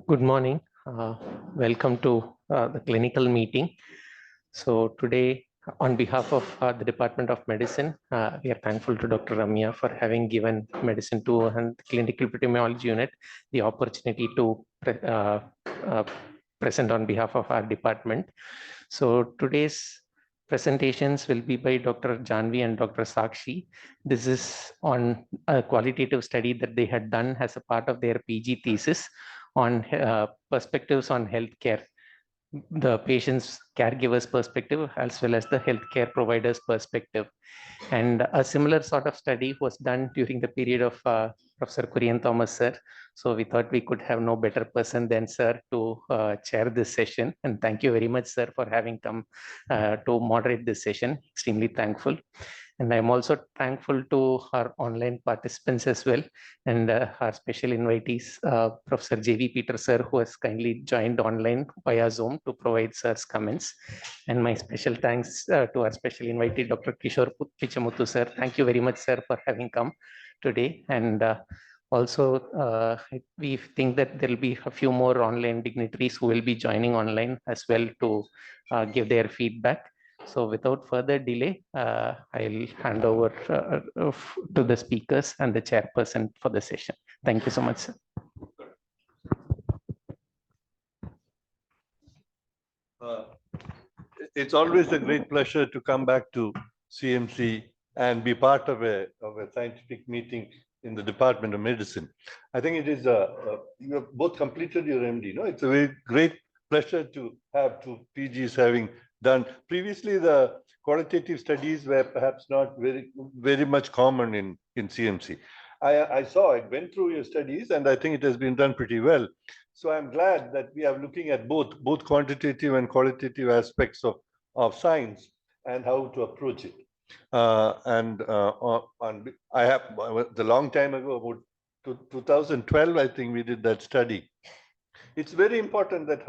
Good morning. Welcome to the clinical meeting. So today, on behalf of the Department of Medicine, we are thankful to Dr. Ramya for having given Medicine 2 and Clinical Epidemiology Unit the opportunity to present on behalf of our department. So today's presentations will be by Dr. JAHNWI and Dr. SAKSHI. This is on a qualitative study that they had done as a part of their PG thesis on perspectives on healthcare, the patient's caregiver's perspective as well as the healthcare provider's perspective. And a similar sort of study was done during the period of Professor Kurian Thomas sir. So we thought we could have no better person than sir to chair this session. And thank you very much, sir, for having come to moderate this session. Extremely thankful. And I'm also thankful to our online participants as well, and our special invitees, Professor J.V. Peter sir, who has kindly joined online via Zoom to provide sir's comments. And my special thanks to our special invitee, Dr. Kishore Pichamuthu sir. Thank you very much, sir, for having come today. And also, we think that there will be a few more online dignitaries who will be joining online as well to give their feedback. So without further delay, I'll hand over to the speakers and the chairperson for the session. Thank you so much, sir. It's always a great pleasure to come back to CMC and be part of a scientific meeting in the Department of Medicine. I think it is you have both completed your MD. No, it's a very great pleasure to have two PGs having done. Previously, the qualitative studies were perhaps not very much common in CMC. I went through your studies, and I think it has been done pretty well. So I'm glad that we are looking at both quantitative and qualitative aspects of science and how to approach it. I have the long time ago, about 2012, I think we did that study. It's very important that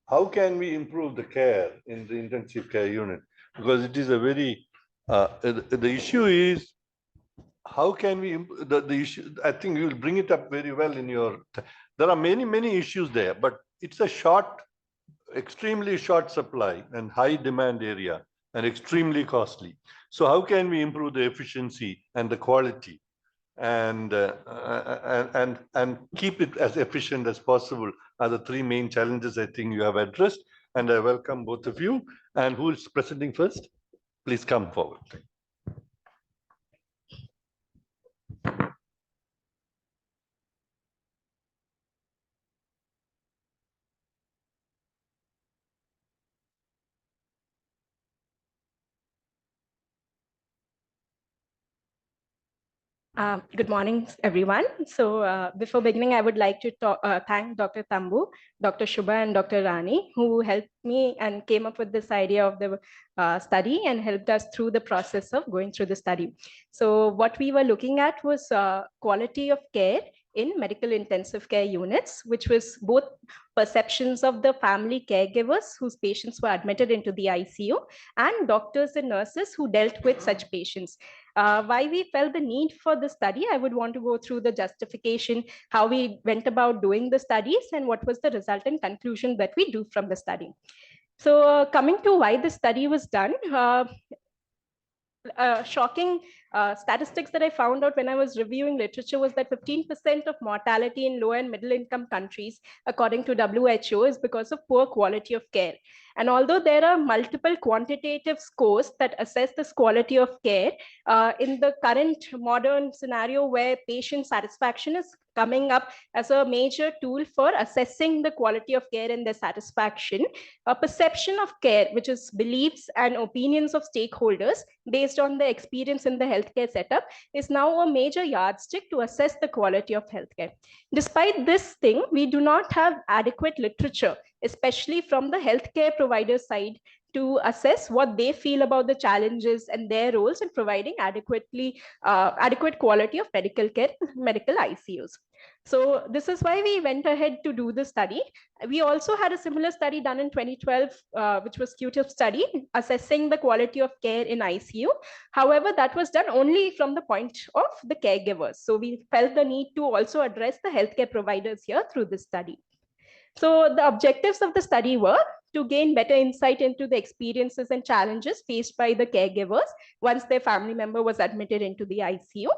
how can we improve the care in the intensive care unit, because it is a very the issue is how can we the issue. I think you will bring it up very well in your. There are many issues there, but it's a extremely short supply and high demand area and extremely costly. So how can we improve the efficiency and the quality and keep it as efficient as possible are the three main challenges I think you have addressed. And I welcome both of you. And who is presenting first? Please come forward. Good morning, everyone. So before beginning, I would like to thank Dr. Tambu, Dr. Shubha, and Dr. Rani, who helped me and came up with this idea of the study and helped us through the process of going through the study. So what we were looking at was quality of care in medical intensive care units, which was both perceptions of the family caregivers whose patients were admitted into the ICU and doctors and nurses who dealt with such patients. Why we felt the need for the study, I would want to go through the justification, how we went about doing the studies, and what was the resultant conclusion that we do from the study. So coming to why the study was done, shocking statistics that I found out when I was reviewing literature was that 15% of mortality in low and middle income countries, according to WHO, is because of poor quality of care. And although there are multiple quantitative scores that assess this quality of care, in the current modern scenario where patient satisfaction is coming up as a major tool for assessing the quality of care and their satisfaction, a perception of care, which is beliefs and opinions of stakeholders based on the experience in the healthcare setup, is now a major yardstick to assess the quality of healthcare. Despite this thing, we do not have adequate literature, especially from the healthcare provider side, to assess what they feel about the challenges and their roles in providing adequate quality of medical care, medical ICUs. So this is why we went ahead to do the study. We also had a similar study done in 2012, which was Q-tip study, assessing the quality of care in ICU. However, that was done only from the point of the caregivers. So we felt the need to also address the healthcare providers here through this study. So the objectives of the study were to gain better insight into the experiences and challenges faced by the caregivers once their family member was admitted into the ICU,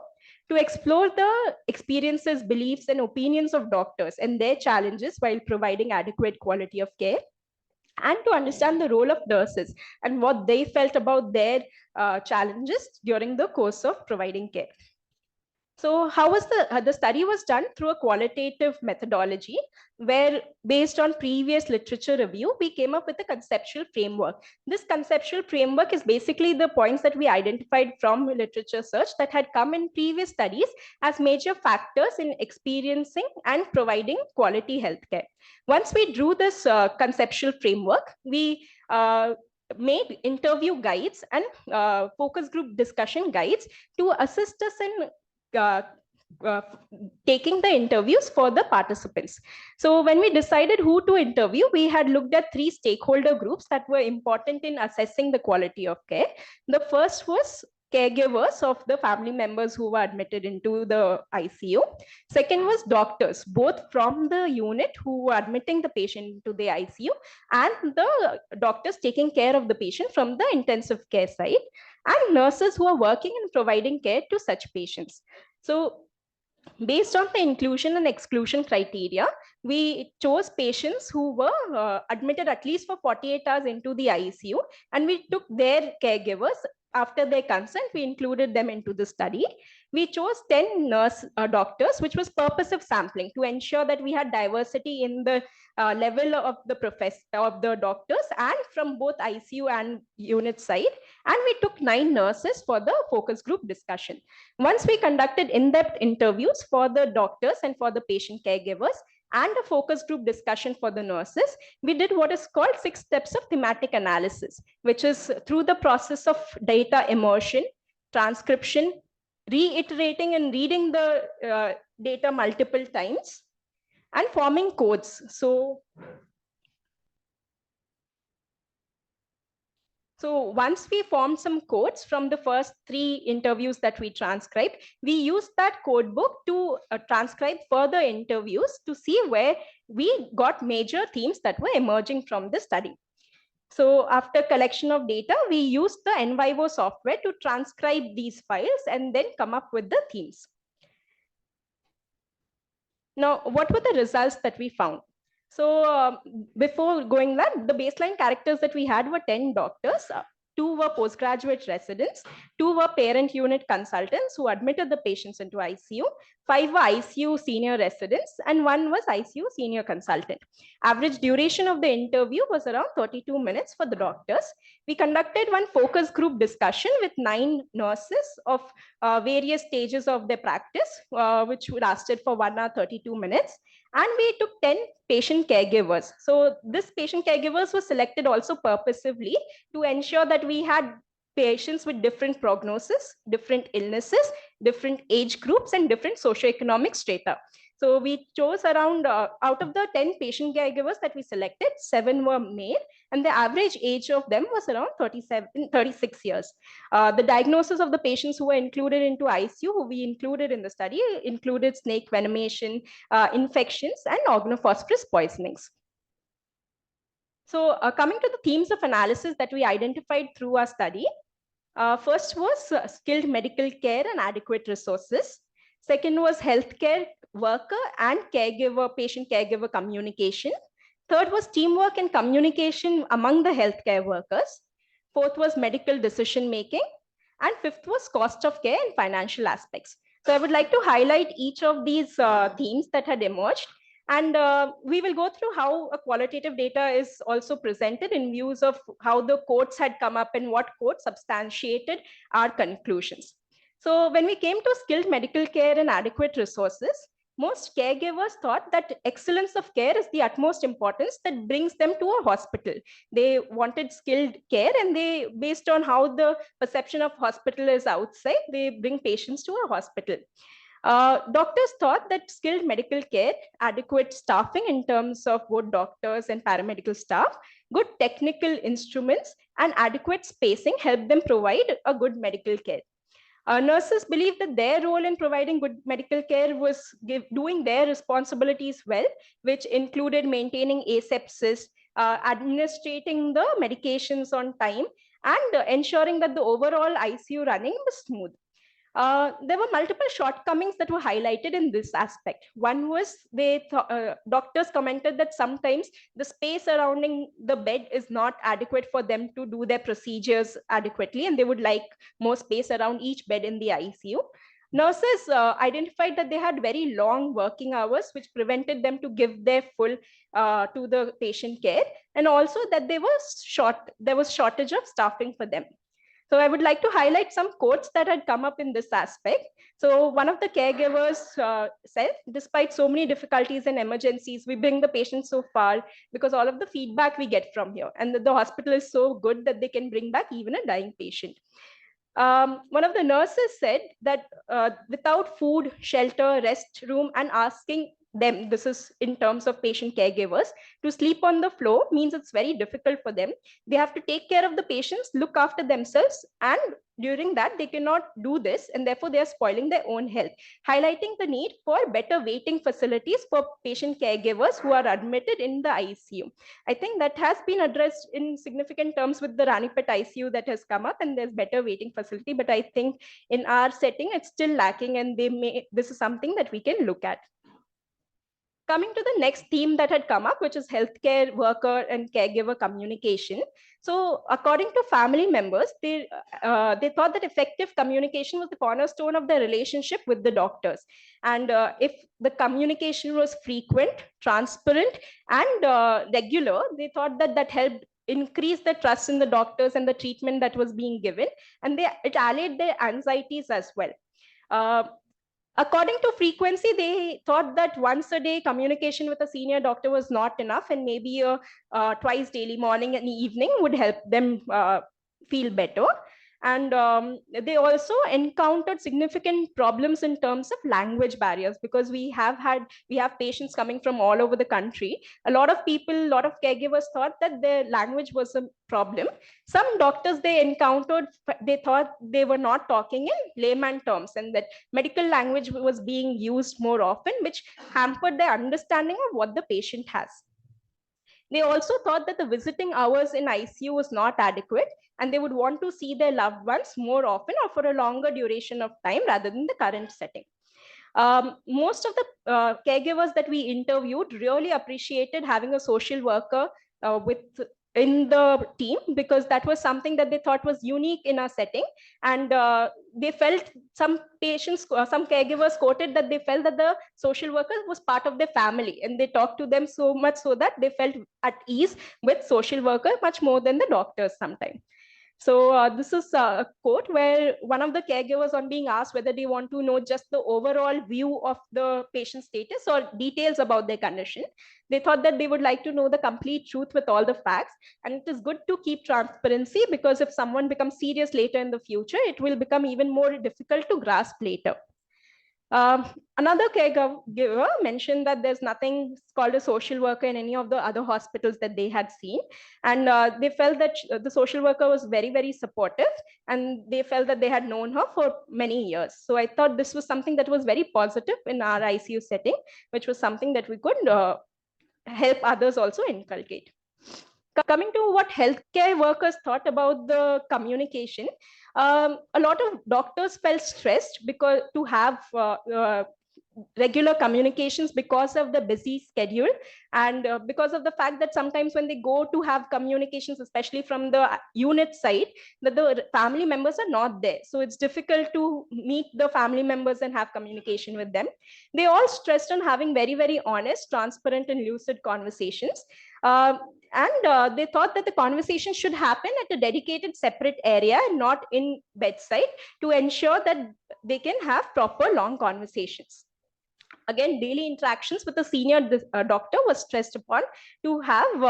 to explore the experiences, beliefs, and opinions of doctors and their challenges while providing adequate quality of care, and to understand the role of nurses and what they felt about their challenges during the course of providing care. So how was the study was done through a qualitative methodology where, based on previous literature review, we came up with a conceptual framework. This conceptual framework is basically the points that we identified from literature search that had come in previous studies as major factors in experiencing and providing quality healthcare. Once we drew this conceptual framework, we made interview guides and focus group discussion guides to assist us in uh, taking the interviews for the participants. So when we decided who to interview, we had looked at 3 stakeholder groups that were important in assessing the quality of care. The first was caregivers of the family members who were admitted into the ICU. Second was doctors, both from the unit who were admitting the patient into the ICU and the doctors taking care of the patient from the intensive care side, and nurses who are working and providing care to such patients. So based on the inclusion and exclusion criteria, we chose patients who were admitted at least for 48 hours into the ICU, and we took their caregivers. After their consent, we included them into the study. We chose 10 doctors, which was purposive sampling to ensure that we had diversity in the level of the doctors and from both ICU and unit side. And we took 9 nurses for the focus group discussion. Once we conducted in-depth interviews for the doctors and for the patient caregivers and a focus group discussion for the nurses, we did what is called 6 steps of thematic analysis, which is through the process of data immersion, transcription, reiterating and reading the data multiple times, and forming codes. So once we formed some codes from the first 3 interviews that we transcribed, we used that code book to transcribe further interviews to see where we got major themes that were emerging from the study. So after collection of data, we used the NVivo software to transcribe these files and then come up with the themes. Now, what were the results that we found? So before going that, the baseline characters that we had were 10 doctors. 2 were postgraduate residents, 2 were parent unit consultants who admitted the patients into ICU, 5 were ICU senior residents, and 1 was ICU senior consultant. Average duration of the interview was around 32 minutes for the doctors. We conducted 1 focus group discussion with 9 nurses of various stages of their practice, which lasted for 1 hour 32 minutes. And we took 10 patient caregivers. So this patient caregivers was selected also purposively to ensure that we had patients with different prognosis, different illnesses, different age groups, and different socioeconomic strata. So we chose around, out of the 10 patient caregivers that we selected, 7 were male, and the average age of them was around 36 years. The diagnosis of the patients who were included into ICU, who we included in the study, included snake venomation, infections, and organophosphorus poisonings. So coming to the themes of analysis that we identified through our study, first was skilled medical care and adequate resources. Second was healthcare worker and patient caregiver communication. Third was teamwork and communication among the healthcare workers. Fourth was medical decision making. And fifth was cost of care and financial aspects. So I would like to highlight each of these themes that had emerged. And we will go through how a qualitative data is also presented in views of how the codes had come up and what codes substantiated our conclusions. So when we came to skilled medical care and adequate resources, most caregivers thought that excellence of care is the utmost importance that brings them to a hospital. They wanted skilled care, and they, based on how the perception of hospital is outside, they bring patients to a hospital. Doctors thought that skilled medical care, adequate staffing in terms of both doctors and paramedical staff, good technical instruments, and adequate spacing helped them provide a good medical care. Nurses believe that their role in providing good medical care was doing their responsibilities well, which included maintaining asepsis, administrating the medications on time, and ensuring that the overall ICU running was smooth. There were multiple shortcomings that were highlighted in this aspect. One was doctors commented that sometimes the space surrounding the bed is not adequate for them to do their procedures adequately, and they would like more space around each bed in the ICU. Nurses identified that they had very long working hours, which prevented them to give their full to the patient care, and also that there was shortage of staffing for them. So I would like to highlight some quotes that had come up in this aspect. So one of the caregivers said, despite so many difficulties and emergencies, we bring the patient so far because all of the feedback we get from here, and the hospital is so good that they can bring back even a dying patient. One of the nurses said that without food, shelter, rest room, and asking them, this is in terms of patient caregivers, to sleep on the floor means it's very difficult for them. They have to take care of the patients, look after themselves, and during that they cannot do this, and therefore they are spoiling their own health, highlighting the need for better waiting facilities for patient caregivers who are admitted in the ICU. I think that has been addressed in significant terms with the Ranipet ICU that has come up, and there's better waiting facility, but I think in our setting it's still lacking, and this is something that we can look at. Coming to the next theme that had come up, which is healthcare worker and caregiver communication. So according to family members, they thought that effective communication was the cornerstone of their relationship with the doctors. And if the communication was frequent, transparent, and regular, they thought that that helped increase the trust in the doctors and the treatment that was being given. And it allayed their anxieties as well. According to frequency, they thought that once a day communication with a senior doctor was not enough, and maybe twice daily, morning and evening, would help them feel better. And they also encountered significant problems in terms of language barriers, because we have patients coming from all over the country. A lot of caregivers thought that their language was a problem. Some doctors they encountered, they thought they were not talking in layman terms, and that medical language was being used more often, which hampered their understanding of what the patient has. They also thought that the visiting hours in ICU was not adequate, and they would want to see their loved ones more often or for a longer duration of time rather than the current setting. Most of the caregivers that we interviewed really appreciated having a social worker in the team, because that was something that they thought was unique in our setting. And they felt, some caregivers quoted that they felt that the social worker was part of their family, and they talked to them so much so that they felt at ease with social worker much more than the doctors sometimes. So this is a quote where one of the caregivers, on being asked whether they want to know just the overall view of the patient status or details about their condition, they thought that they would like to know the complete truth with all the facts. And it is good to keep transparency, because if someone becomes serious later in the future, it will become even more difficult to grasp later. Another caregiver mentioned that there's nothing called a social worker in any of the other hospitals that they had seen. And they felt that the social worker was very, very supportive, and they felt that they had known her for many years. So I thought this was something that was very positive in our ICU setting, which was something that we could help others also inculcate. Coming to what healthcare workers thought about the communication, a lot of doctors felt stressed because to have regular communications because of the busy schedule, and because of the fact that sometimes when they go to have communications, especially from the unit side, that the family members are not there. So it's difficult to meet the family members and have communication with them. They all stressed on having very, very honest, transparent, and lucid conversations. And they thought that the conversation should happen at a dedicated separate area and not in bedside, to ensure that they can have proper long conversations. Again, daily interactions with a senior doctor was stressed upon to have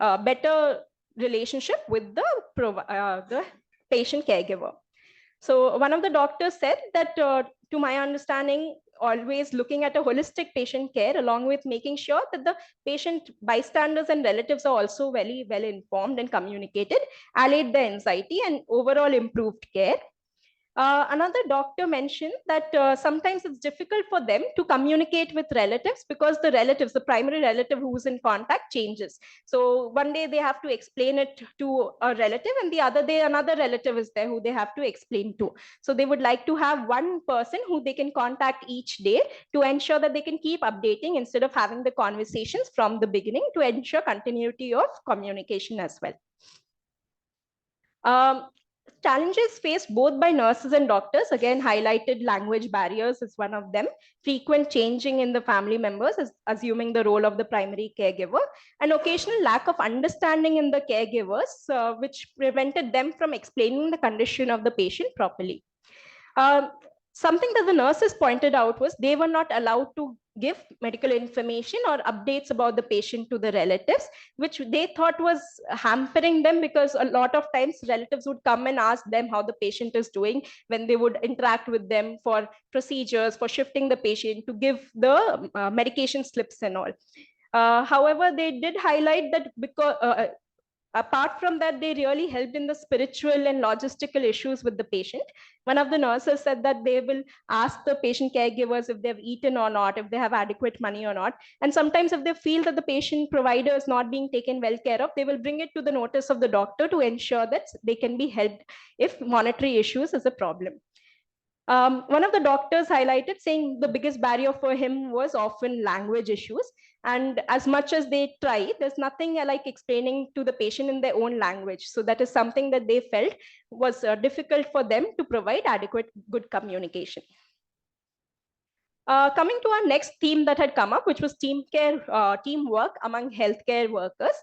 a better relationship with the patient caregiver. So one of the doctors said that, to my understanding, always looking at a holistic patient care, along with making sure that the patient bystanders and relatives are also very well informed and communicated, allayed the anxiety and overall improved care. Another doctor mentioned that sometimes it's difficult for them to communicate with relatives because the primary relative who's in contact changes. So one day they have to explain it to a relative, and the other day another relative is there who they have to explain to. So they would like to have one person who they can contact each day to ensure that they can keep updating instead of having the conversations from the beginning, to ensure continuity of communication as well. Challenges faced both by nurses and doctors, again highlighted language barriers is one of them, frequent changing in the family members, assuming the role of the primary caregiver, and occasional lack of understanding in the caregivers, which prevented them from explaining the condition of the patient properly. Something that the nurses pointed out was they were not allowed to give medical information or updates about the patient to the relatives, which they thought was hampering them, because a lot of times relatives would come and ask them how the patient is doing when they would interact with them for procedures, for shifting the patient, to give the medication slips and all. However, they did highlight that because apart from that, they really helped in the spiritual and logistical issues with the patient. One of the nurses said that they will ask the patient caregivers if they've eaten or not, if they have adequate money or not. And sometimes if they feel that the patient provider is not being taken well care of, they will bring it to the notice of the doctor to ensure that they can be helped if monetary issues is a problem. One of the doctors highlighted saying the biggest barrier for him was often language issues. And as much as they try, there's nothing like explaining to the patient in their own language. So that is something that they felt was difficult for them to provide adequate, good communication. Coming to our next theme that had come up, which was teamwork among healthcare workers.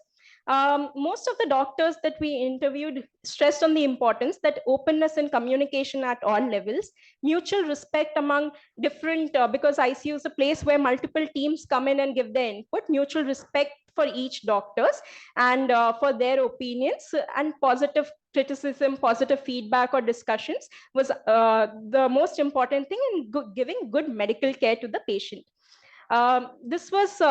Most of the doctors that we interviewed stressed on the importance that openness and communication at all levels, mutual respect among different, because ICU is a place where multiple teams come in and give their input, mutual respect for each doctors and for their opinions, and positive criticism, positive feedback or discussions was the most important thing in giving good medical care to the patient. This was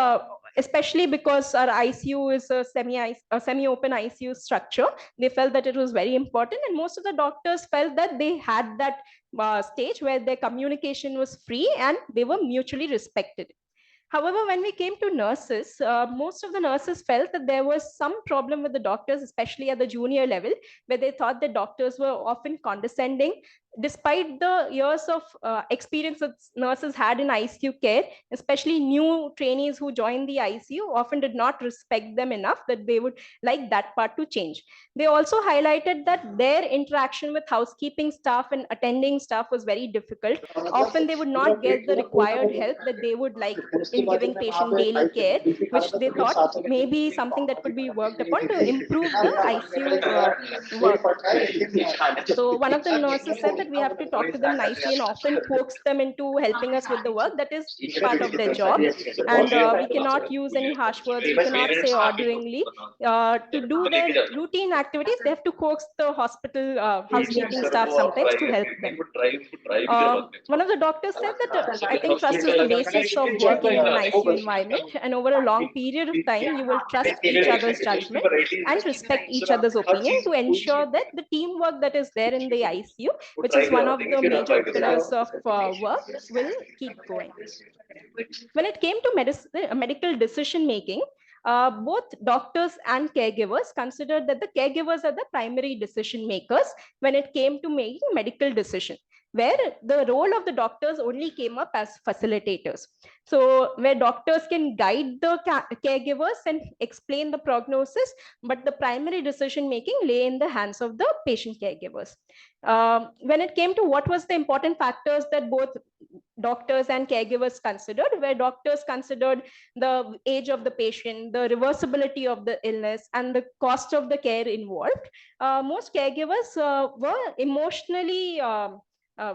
especially because our ICU is a semi-open ICU structure. They felt that it was very important, and most of the doctors felt that they had that stage where their communication was free and they were mutually respected. However, when we came to nurses, most of the nurses felt that there was some problem with the doctors, especially at the junior level, where they thought that doctors were often condescending. Despite the years of experience that nurses had in ICU care, especially new trainees who joined the ICU often did not respect them enough, that they would like that part to change. They also highlighted that their interaction with housekeeping staff and attending staff was very difficult. Often they would not get the required help that they would like in giving patient daily care, which they thought may be something that could be worked upon to improve the ICU work. So one of the nurses said that we have to talk to them nicely and often coax them into helping us with the work. That is part of their job. And we cannot use any harsh words. We cannot say orderingly. To do their routine activities, they have to coax the hospital housekeeping staff sometimes to help them. One of the doctors said that I think trust is the basis of working in an ICU environment. And over a long period of time, you will trust each other's judgment and respect each other's opinion to ensure that the teamwork that is there in the ICU, which is one of the major pillars of work, will keep going. When it came to medical decision making, both doctors and caregivers considered that the caregivers are the primary decision makers when it came to making medical decision, where the role of the doctors only came up as facilitators. So where doctors can guide the caregivers and explain the prognosis, but the primary decision making lay in the hands of the patient caregivers. When it came to what was the important factors that both doctors and caregivers considered, where doctors considered the age of the patient, the reversibility of the illness, and the cost of the care involved, most caregivers were emotionally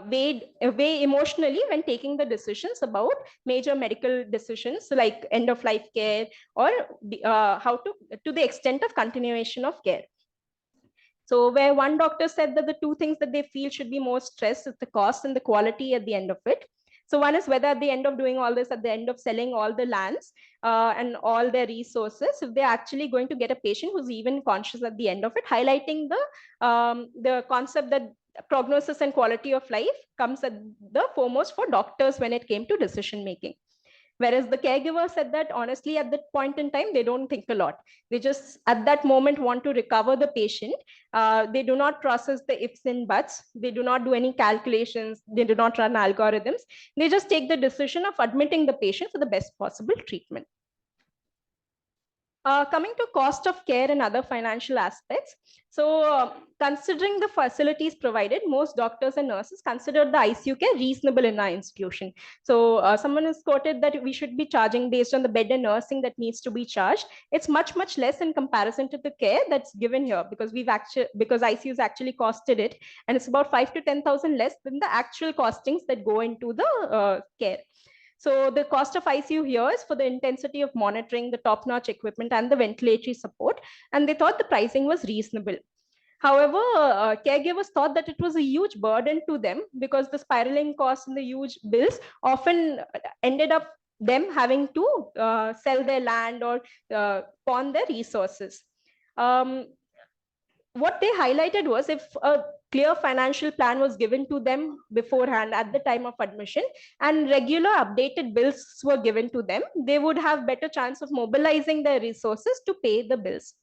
weigh emotionally when taking the decisions about major medical decisions like end of life care or how to the extent of continuation of care. So where one doctor said that the two things that they feel should be more stressed is the cost and the quality at the end of it. So one is whether at the end of doing all this, at the end of selling all the lands and all their resources, if they're actually going to get a patient who's even conscious at the end of it, highlighting the concept that prognosis and quality of life comes at the foremost for doctors when it came to decision making. Whereas the caregiver said that honestly, at that point in time, they don't think a lot. They just at that moment want to recover the patient. They do not process the ifs and buts. They do not do any calculations. They do not run algorithms. They just take the decision of admitting the patient for the best possible treatment. Coming to cost of care and other financial aspects. So considering the facilities provided, most doctors and nurses consider the ICU care reasonable in our institution. So someone has quoted that we should be charging based on the bed and nursing that needs to be charged. It's much, much less in comparison to the care that's given here, because because ICUs actually costed it, and it's about 5 to 10,000 less than the actual costings that go into the care. So the cost of ICU here is for the intensity of monitoring, the top-notch equipment, and the ventilatory support. And they thought the pricing was reasonable. However, caregivers thought that it was a huge burden to them, because the spiraling costs and the huge bills often ended up them having to sell their land or pawn their resources. What they highlighted was, if a clear financial plan was given to them beforehand at the time of admission and regular updated bills were given to them, they would have better chance of mobilizing their resources to pay the bills.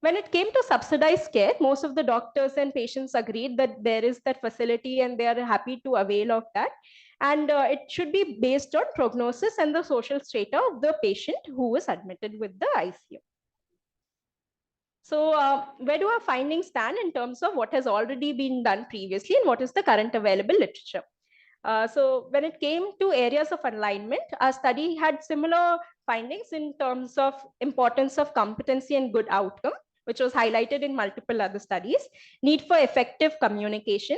When it came to subsidized care, most of the doctors and patients agreed that there is that facility and they are happy to avail of that. And it should be based on prognosis and the social strata of the patient who is admitted with the ICU. So where do our findings stand in terms of what has already been done previously and what is the current available literature? So when it came to areas of alignment, our study had similar findings in terms of importance of competency and good outcome, which was highlighted in multiple other studies, need for effective communication,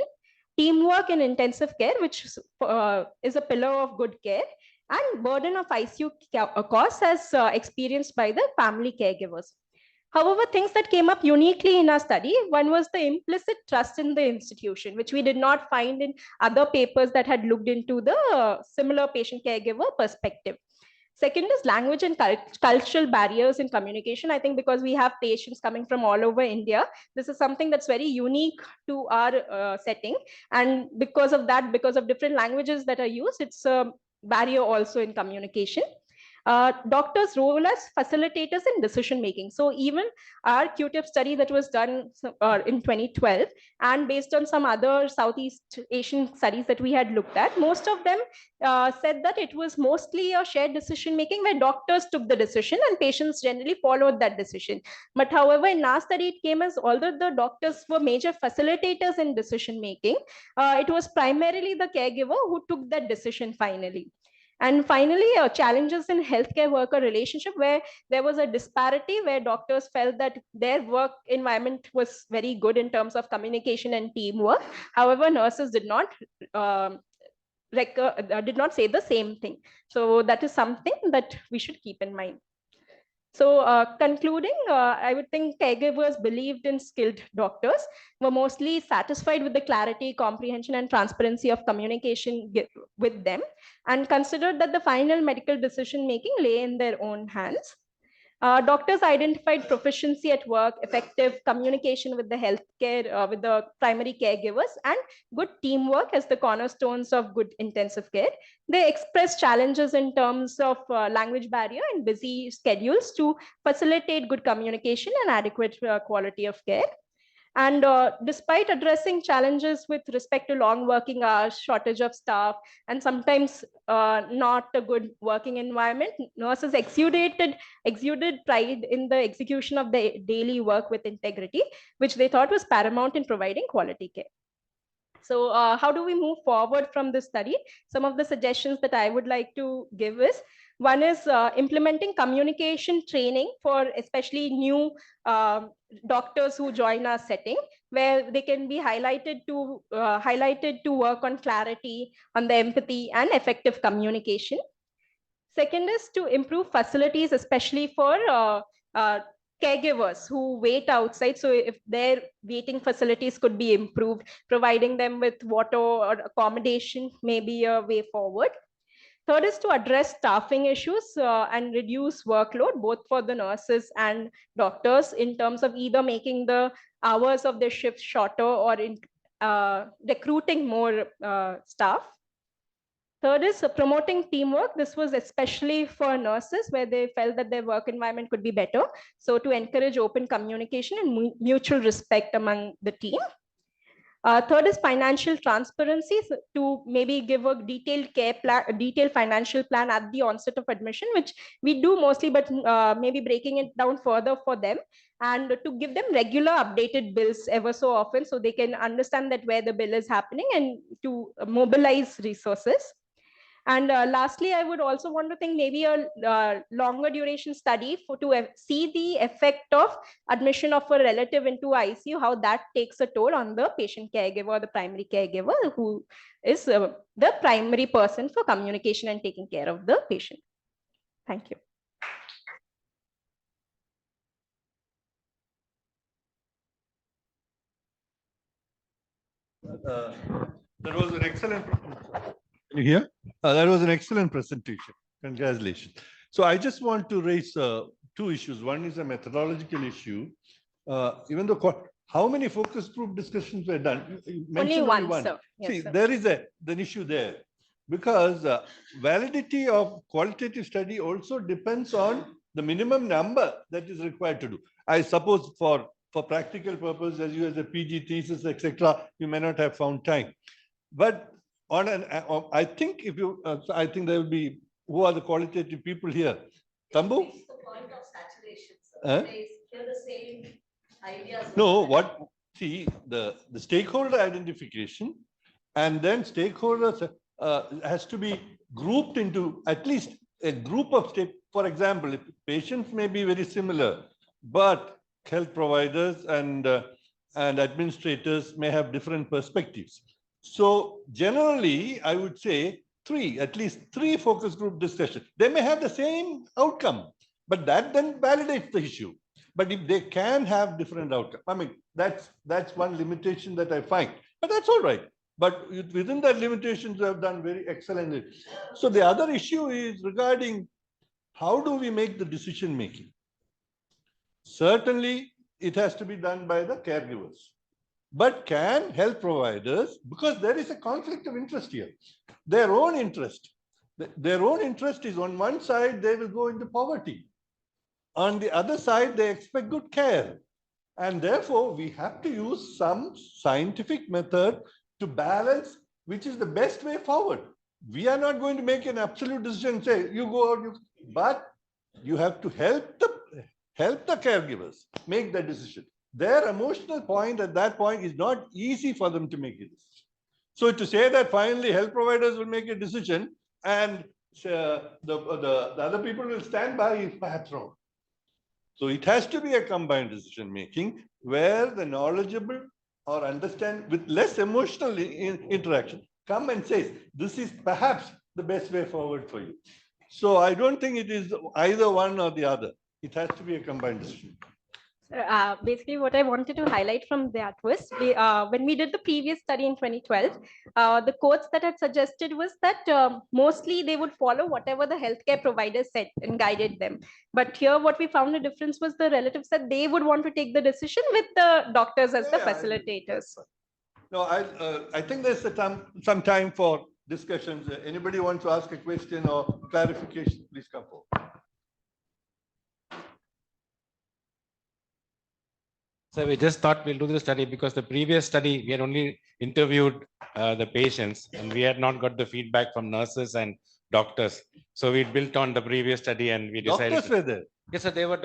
teamwork in intensive care, which is a pillar of good care, and burden of ICU costs as experienced by the family caregivers. However, things that came up uniquely in our study, one was the implicit trust in the institution, which we did not find in other papers that had looked into the similar patient caregiver perspective. Second is language and cultural barriers in communication. I think because we have patients coming from all over India, this is something that's very unique to our setting. And because of that, because of different languages that are used, it's a barrier also in communication. Doctors' role as facilitators in decision making. So even our QTIP study that was done in 2012, and based on some other Southeast Asian studies that we had looked at, most of them said that it was mostly a shared decision making where doctors took the decision and patients generally followed that decision. But however, in our study, it came as although the doctors were major facilitators in decision making, it was primarily the caregiver who took that decision finally. And finally, challenges in healthcare worker relationship, where there was a disparity where doctors felt that their work environment was very good in terms of communication and teamwork. However, nurses did not say the same thing. So that is something that we should keep in mind. So concluding, I would think caregivers believed in skilled doctors, were mostly satisfied with the clarity, comprehension, and transparency of communication with them, and considered that the final medical decision-making lay in their own hands. Doctors identified proficiency at work, effective communication with the healthcare, with the primary caregivers, and good teamwork as the cornerstones of good intensive care. They expressed challenges in terms of language barrier and busy schedules to facilitate good communication and adequate quality of care. And despite addressing challenges with respect to long working hours, shortage of staff, and sometimes not a good working environment, nurses exuded pride in the execution of their daily work with integrity, which they thought was paramount in providing quality care. So how do we move forward from this study? Some of the suggestions that I would like to give is, one is implementing communication training for especially new doctors who join our setting, where they can be highlighted to work on clarity, on the empathy, and effective communication. Second is to improve facilities, especially for caregivers who wait outside. So if their waiting facilities could be improved, providing them with water or accommodation may be a way forward. Third is to address staffing issues and reduce workload, both for the nurses and doctors, in terms of either making the hours of their shifts shorter or recruiting more staff. Third is promoting teamwork. This was especially for nurses where they felt that their work environment could be better. So to encourage open communication and mutual respect among the team. Third is financial transparency, so to maybe give a detailed care plan, a detailed financial plan at the onset of admission, which we do mostly, but maybe breaking it down further for them, and to give them regular updated bills ever so often so they can understand that where the bill is happening and to mobilize resources. And lastly, I would also want to think maybe a longer duration study to see the effect of admission of a relative into ICU, how that takes a toll on the patient caregiver or the primary caregiver, who is the primary person for communication and taking care of the patient. Thank you. That was an excellent. Can you hear? That was an excellent presentation. Congratulations. So I just want to raise two issues. One is a methodological issue. Even though how many focus group discussions were done? You Only one, sir. Yes, See, sir. there is an issue there because validity of qualitative study also depends on the minimum number that is required to do. I suppose for practical purpose, as you as a PG thesis, etc., you may not have found time. But on an, I think if you, I think there will be, who are the qualitative people here? Tambu? It's the point of saturation, sir. They hear the same ideas. No, what, see, the stakeholder identification and then stakeholders has to be grouped into at least a group of for example, if patients may be very similar, but health providers and administrators may have different perspectives. So generally, I would say at least three focus group discussions. They may have the same outcome, but that then validates the issue. But if they can have different outcome, I mean, that's one limitation that I find, but that's all right. But within that limitations, we have done very excellently. So the other issue is regarding how do we make the decision making? Certainly, it has to be done by the caregivers. But can health providers, because there is a conflict of interest here, their own interest is on one side, they will go into poverty. On the other side, they expect good care. And therefore, we have to use some scientific method to balance which is the best way forward. We are not going to make an absolute decision and say, you go out, but you have to help the caregivers make the decision. Their emotional point at that point is not easy for them to make a decision. So to say that finally health providers will make a decision and the other people will stand by is perhaps wrong. So it has to be a combined decision making where the knowledgeable or understand with less emotional interaction come and says, this is perhaps the best way forward for you. So I don't think it is either one or the other. It has to be a combined decision. Basically, what I wanted to highlight from that was when we did the previous study in 2012, the quotes that had suggested was that mostly they would follow whatever the healthcare provider said and guided them. But here, what we found a difference was the relatives said they would want to take the decision with the doctors as the facilitators. No, I think there's some time for discussions. Anybody wants to ask a question or clarification, please come forward. So we just thought we'll do the study because the previous study, we had only interviewed the patients and we had not got the feedback from nurses and doctors. So we built on the previous study and we decided. Doctors were there. Yes, sir, they were.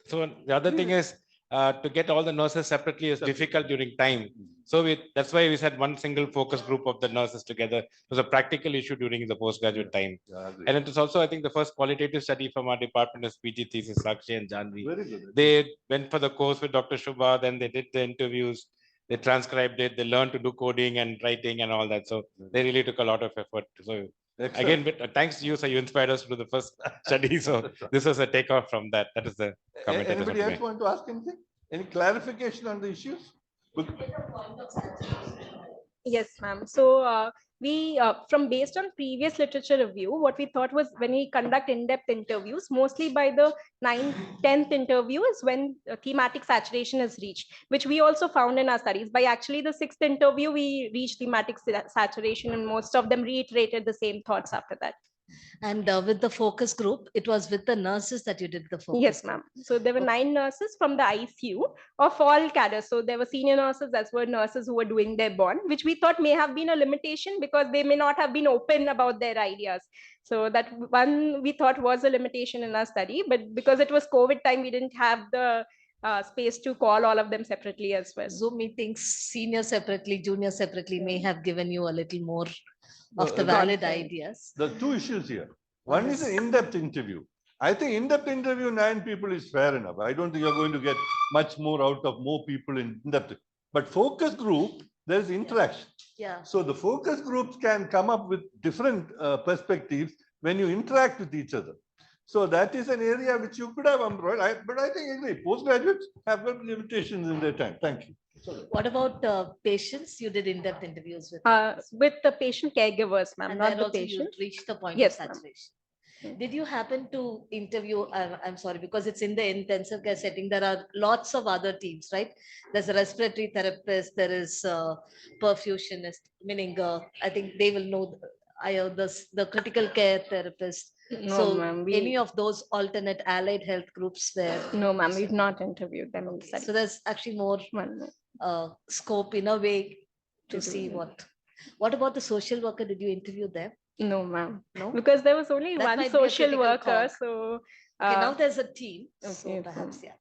So the other thing is to get all the nurses separately is difficult during time. So that's why we said one single focus group of the nurses together. It was a practical issue during the postgraduate time. And it was also, I think, the first qualitative study from our department is PG thesis, SAKSHI and JAHNWI. Very good. They went for the course with Dr. Shubha, then they did the interviews, they transcribed it, they learned to do coding and writing and all that. So they really took a lot of effort. So excellent. Again, thanks to you, sir, you inspired us to do the first study. So this was a takeoff from that. That is the comment. Anybody else want to ask anything? Any clarification on the issues? Yes, ma'am. So we, from based on previous literature review, what we thought was when we conduct in-depth interviews, mostly by the 9th, 10th interview is when thematic saturation is reached, which we also found in our studies. By actually the 6th interview, we reached thematic saturation, and most of them reiterated the same thoughts after that. And with the focus group, it was with the nurses that you did the focus. Yes, ma'am. So there were 9 nurses from the ICU of all cadres. So there were senior nurses as well, nurses who were doing their bond, which we thought may have been a limitation because they may not have been open about their ideas. So that one we thought was a limitation in our study, but because it was COVID time, we didn't have the space to call all of them separately as well. Zoom meetings, senior separately, junior separately, may have given you a little more of the valid ideas. There are two issues here. One is an in-depth interview. I think in-depth interview, 9 people is fair enough. I don't think you're going to get much more out of more people in in-depth. But focus group, there's interaction. Yeah. So the focus groups can come up with different perspectives when you interact with each other. So that is an area which you could have umbrella. But I think agree, postgraduates have got limitations in their time. Thank you. What about patients? You did in-depth interviews with the patient caregivers, ma'am, and not then the also patient. you reached the point Yes, of ma'am. saturation. Did you happen to interview? I'm sorry, because it's in the intensive care setting. There are lots of other teams, right? There's a respiratory therapist. There is a perfusionist, meaning I think they will know. The critical care therapist. No, So ma'am, any of those alternate allied health groups there? No, ma'am, we've not interviewed them. Okay. So there's actually more scope in a way to see what. What about the social worker? Did you interview them? No, ma'am. No, because there was only That might one be a social critical worker. call. So Okay, now there's a team. So okay, perhaps, yeah.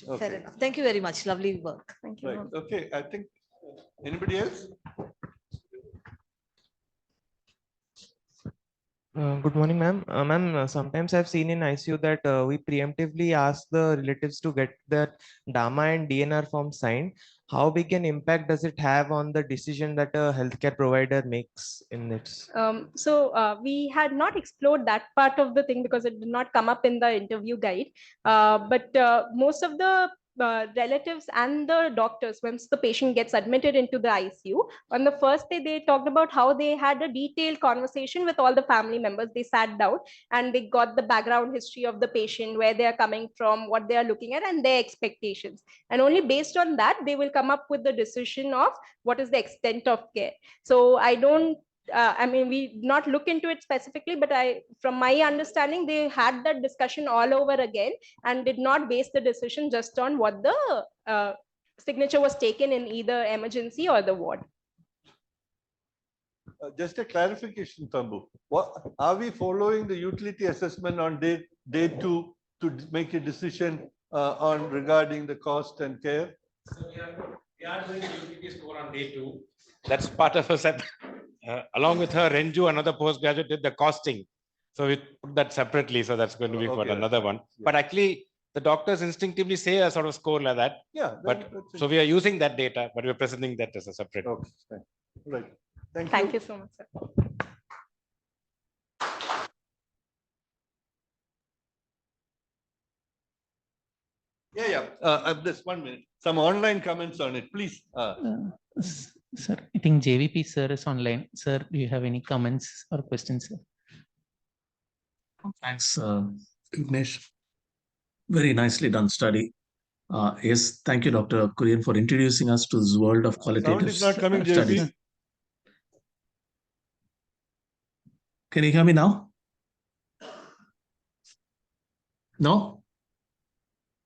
Okay. Fair enough. Thank you very much. Lovely work. thank you. Right. Ma'am. Okay. I think anybody else? Good morning, ma'am. Ma'am, sometimes I've seen in ICU that we preemptively ask the relatives to get their DAMA and DNR form signed. How big an impact does it have on the decision that a healthcare provider makes in this? We had not explored that part of the thing because it did not come up in the interview guide. But most of the relatives and the doctors, once the patient gets admitted into the ICU, on the first day, they talked about how they had a detailed conversation with all the family members. They sat down and they got the background history of the patient, where they are coming from, what they are looking at, and their expectations. And only based on that, they will come up with the decision of what is the extent of care. So I don't we not look into it specifically, but from my understanding, they had that discussion all over again and did not base the decision just on what the signature was taken in either emergency or the ward. Just a clarification, Tambu. What are we following the utility assessment on day 2 to make a decision on regarding the cost and care? So we are doing the utility score on day 2. That's part of a set. Along with her, Renju, another postgraduate, did the costing. So we put that separately. So that's going to be for another one. Yeah. But actually, the doctors instinctively say a sort of score like that. Yeah. But so we are using that data, but we're presenting that as a separate. Okay. Right. Thank you so much, sir. Yeah. This 1 minute. Some online comments on it, please. Sir, I think JVP sir is online. Sir, do you have any comments or questions, sir? Thanks, Vignesh. Very nicely done study. Yes, thank you, Dr. Kurian, for introducing us to this world of qualitative Sound is not coming, studies. JVP. Can you hear me now? No?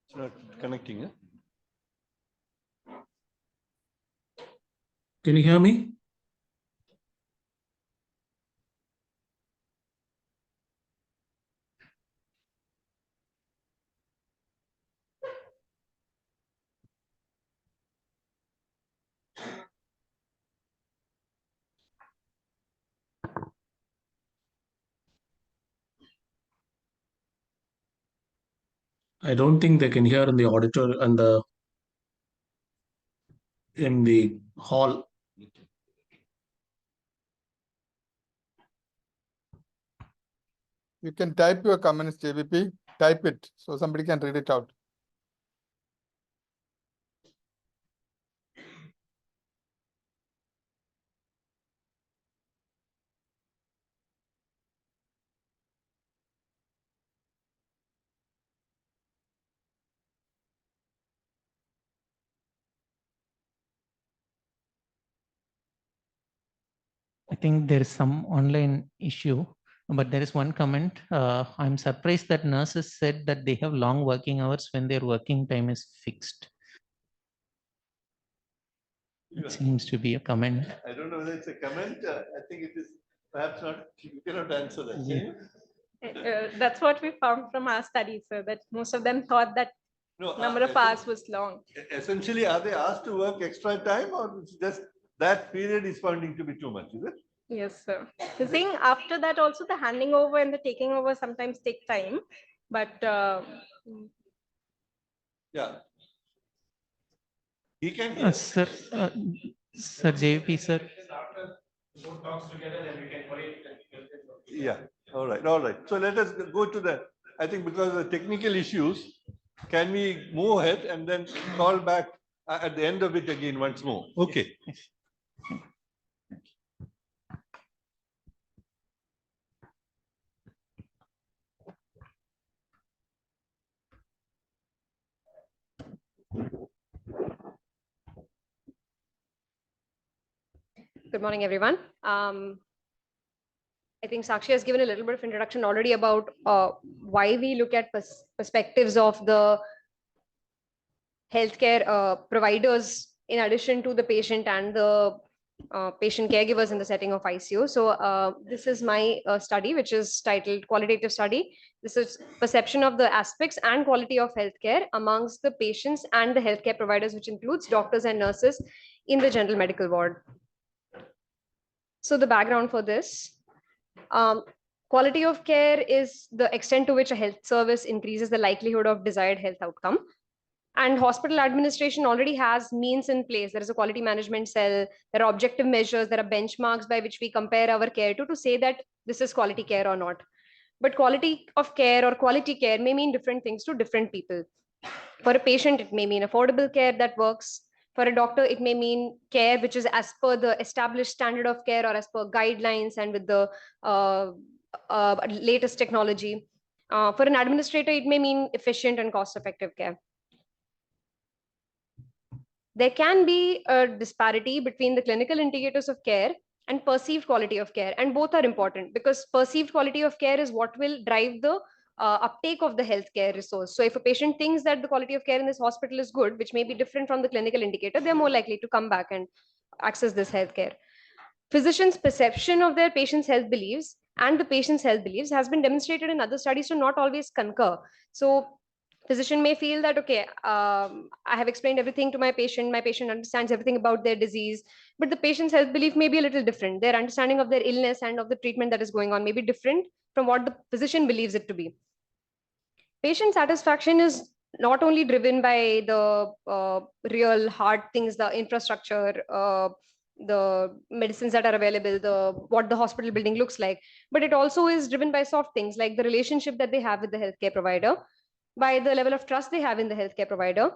It's not connecting. Can you hear me? I don't think they can hear in the auditor and in the hall. You can type your comments, JVP. Type it so somebody can read it out. think there is some online issue, but there is one comment. I'm surprised that nurses said that they have long working hours when their working time is fixed. It seems to be a comment. I don't know whether it's a comment. I think it is perhaps not. You cannot answer that. Yeah. That's what we found from our study, sir, that most of them thought that number of hours was long. Essentially, are they asked to work extra time, or it's just that period is finding to be too much, is it? Yes, sir. The thing after that also, the handing over and the taking over sometimes take time, but yeah. He can hear. Sir, JP, sir. Yeah, all right. So let us go to the, I think because of the technical issues, can we move ahead and then call back at the end of it again once more? Okay. Good morning, everyone. I think Sakshi has given a little bit of introduction already about why we look at perspectives of the healthcare providers in addition to the patient and the patient caregivers in the setting of ICU. So this is my study, which is titled Qualitative Study. This is perception of the aspects and quality of healthcare amongst the patients and the healthcare providers, which includes doctors and nurses in the general medical ward. So the background for this, quality of care is the extent to which a health service increases the likelihood of desired health outcome. And hospital administration already has means in place. There is a quality management cell, there are objective measures, there are benchmarks by which we compare our care to say that this is quality care or not. But quality of care or quality care may mean different things to different people. For a patient, it may mean affordable care that works. For a doctor, it may mean care which is as per the established standard of care or as per guidelines and with the latest technology. For an administrator, it may mean efficient and cost-effective care. There can be a disparity between the clinical indicators of care and perceived quality of care, and both are important because perceived quality of care is what will drive the uptake of the healthcare resource. So if a patient thinks that the quality of care in this hospital is good, which may be different from the clinical indicator, they're more likely to come back and access this healthcare. Physicians' perception of their patient's health beliefs and the patient's health beliefs has been demonstrated in other studies to not always concur. So physician may feel that, okay, I have explained everything to my patient understands everything about their disease, but the patient's health belief may be a little different. Their understanding of their illness and of the treatment that is going on may be different from what the physician believes it to be. Patient satisfaction is not only driven by the real hard things, the infrastructure, the medicines that are available, what the hospital building looks like, but it also is driven by soft things like the relationship that they have with the healthcare provider, by the level of trust they have in the healthcare provider.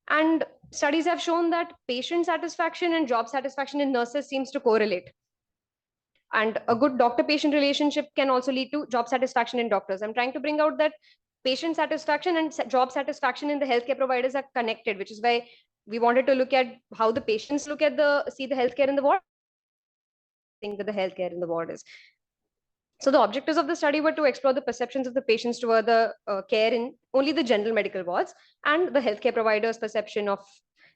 And studies have shown that patient satisfaction and job satisfaction in nurses seems to correlate. And a good doctor-patient relationship can also lead to job satisfaction in doctors. I'm trying to bring out that patient satisfaction and job satisfaction in the healthcare providers are connected, which is why we wanted to look at how the patients look at see the healthcare in the ward, think that the healthcare in the ward is. So the objectives of the study were to explore the perceptions of the patients toward the care in only the general medical wards and the healthcare providers' perception of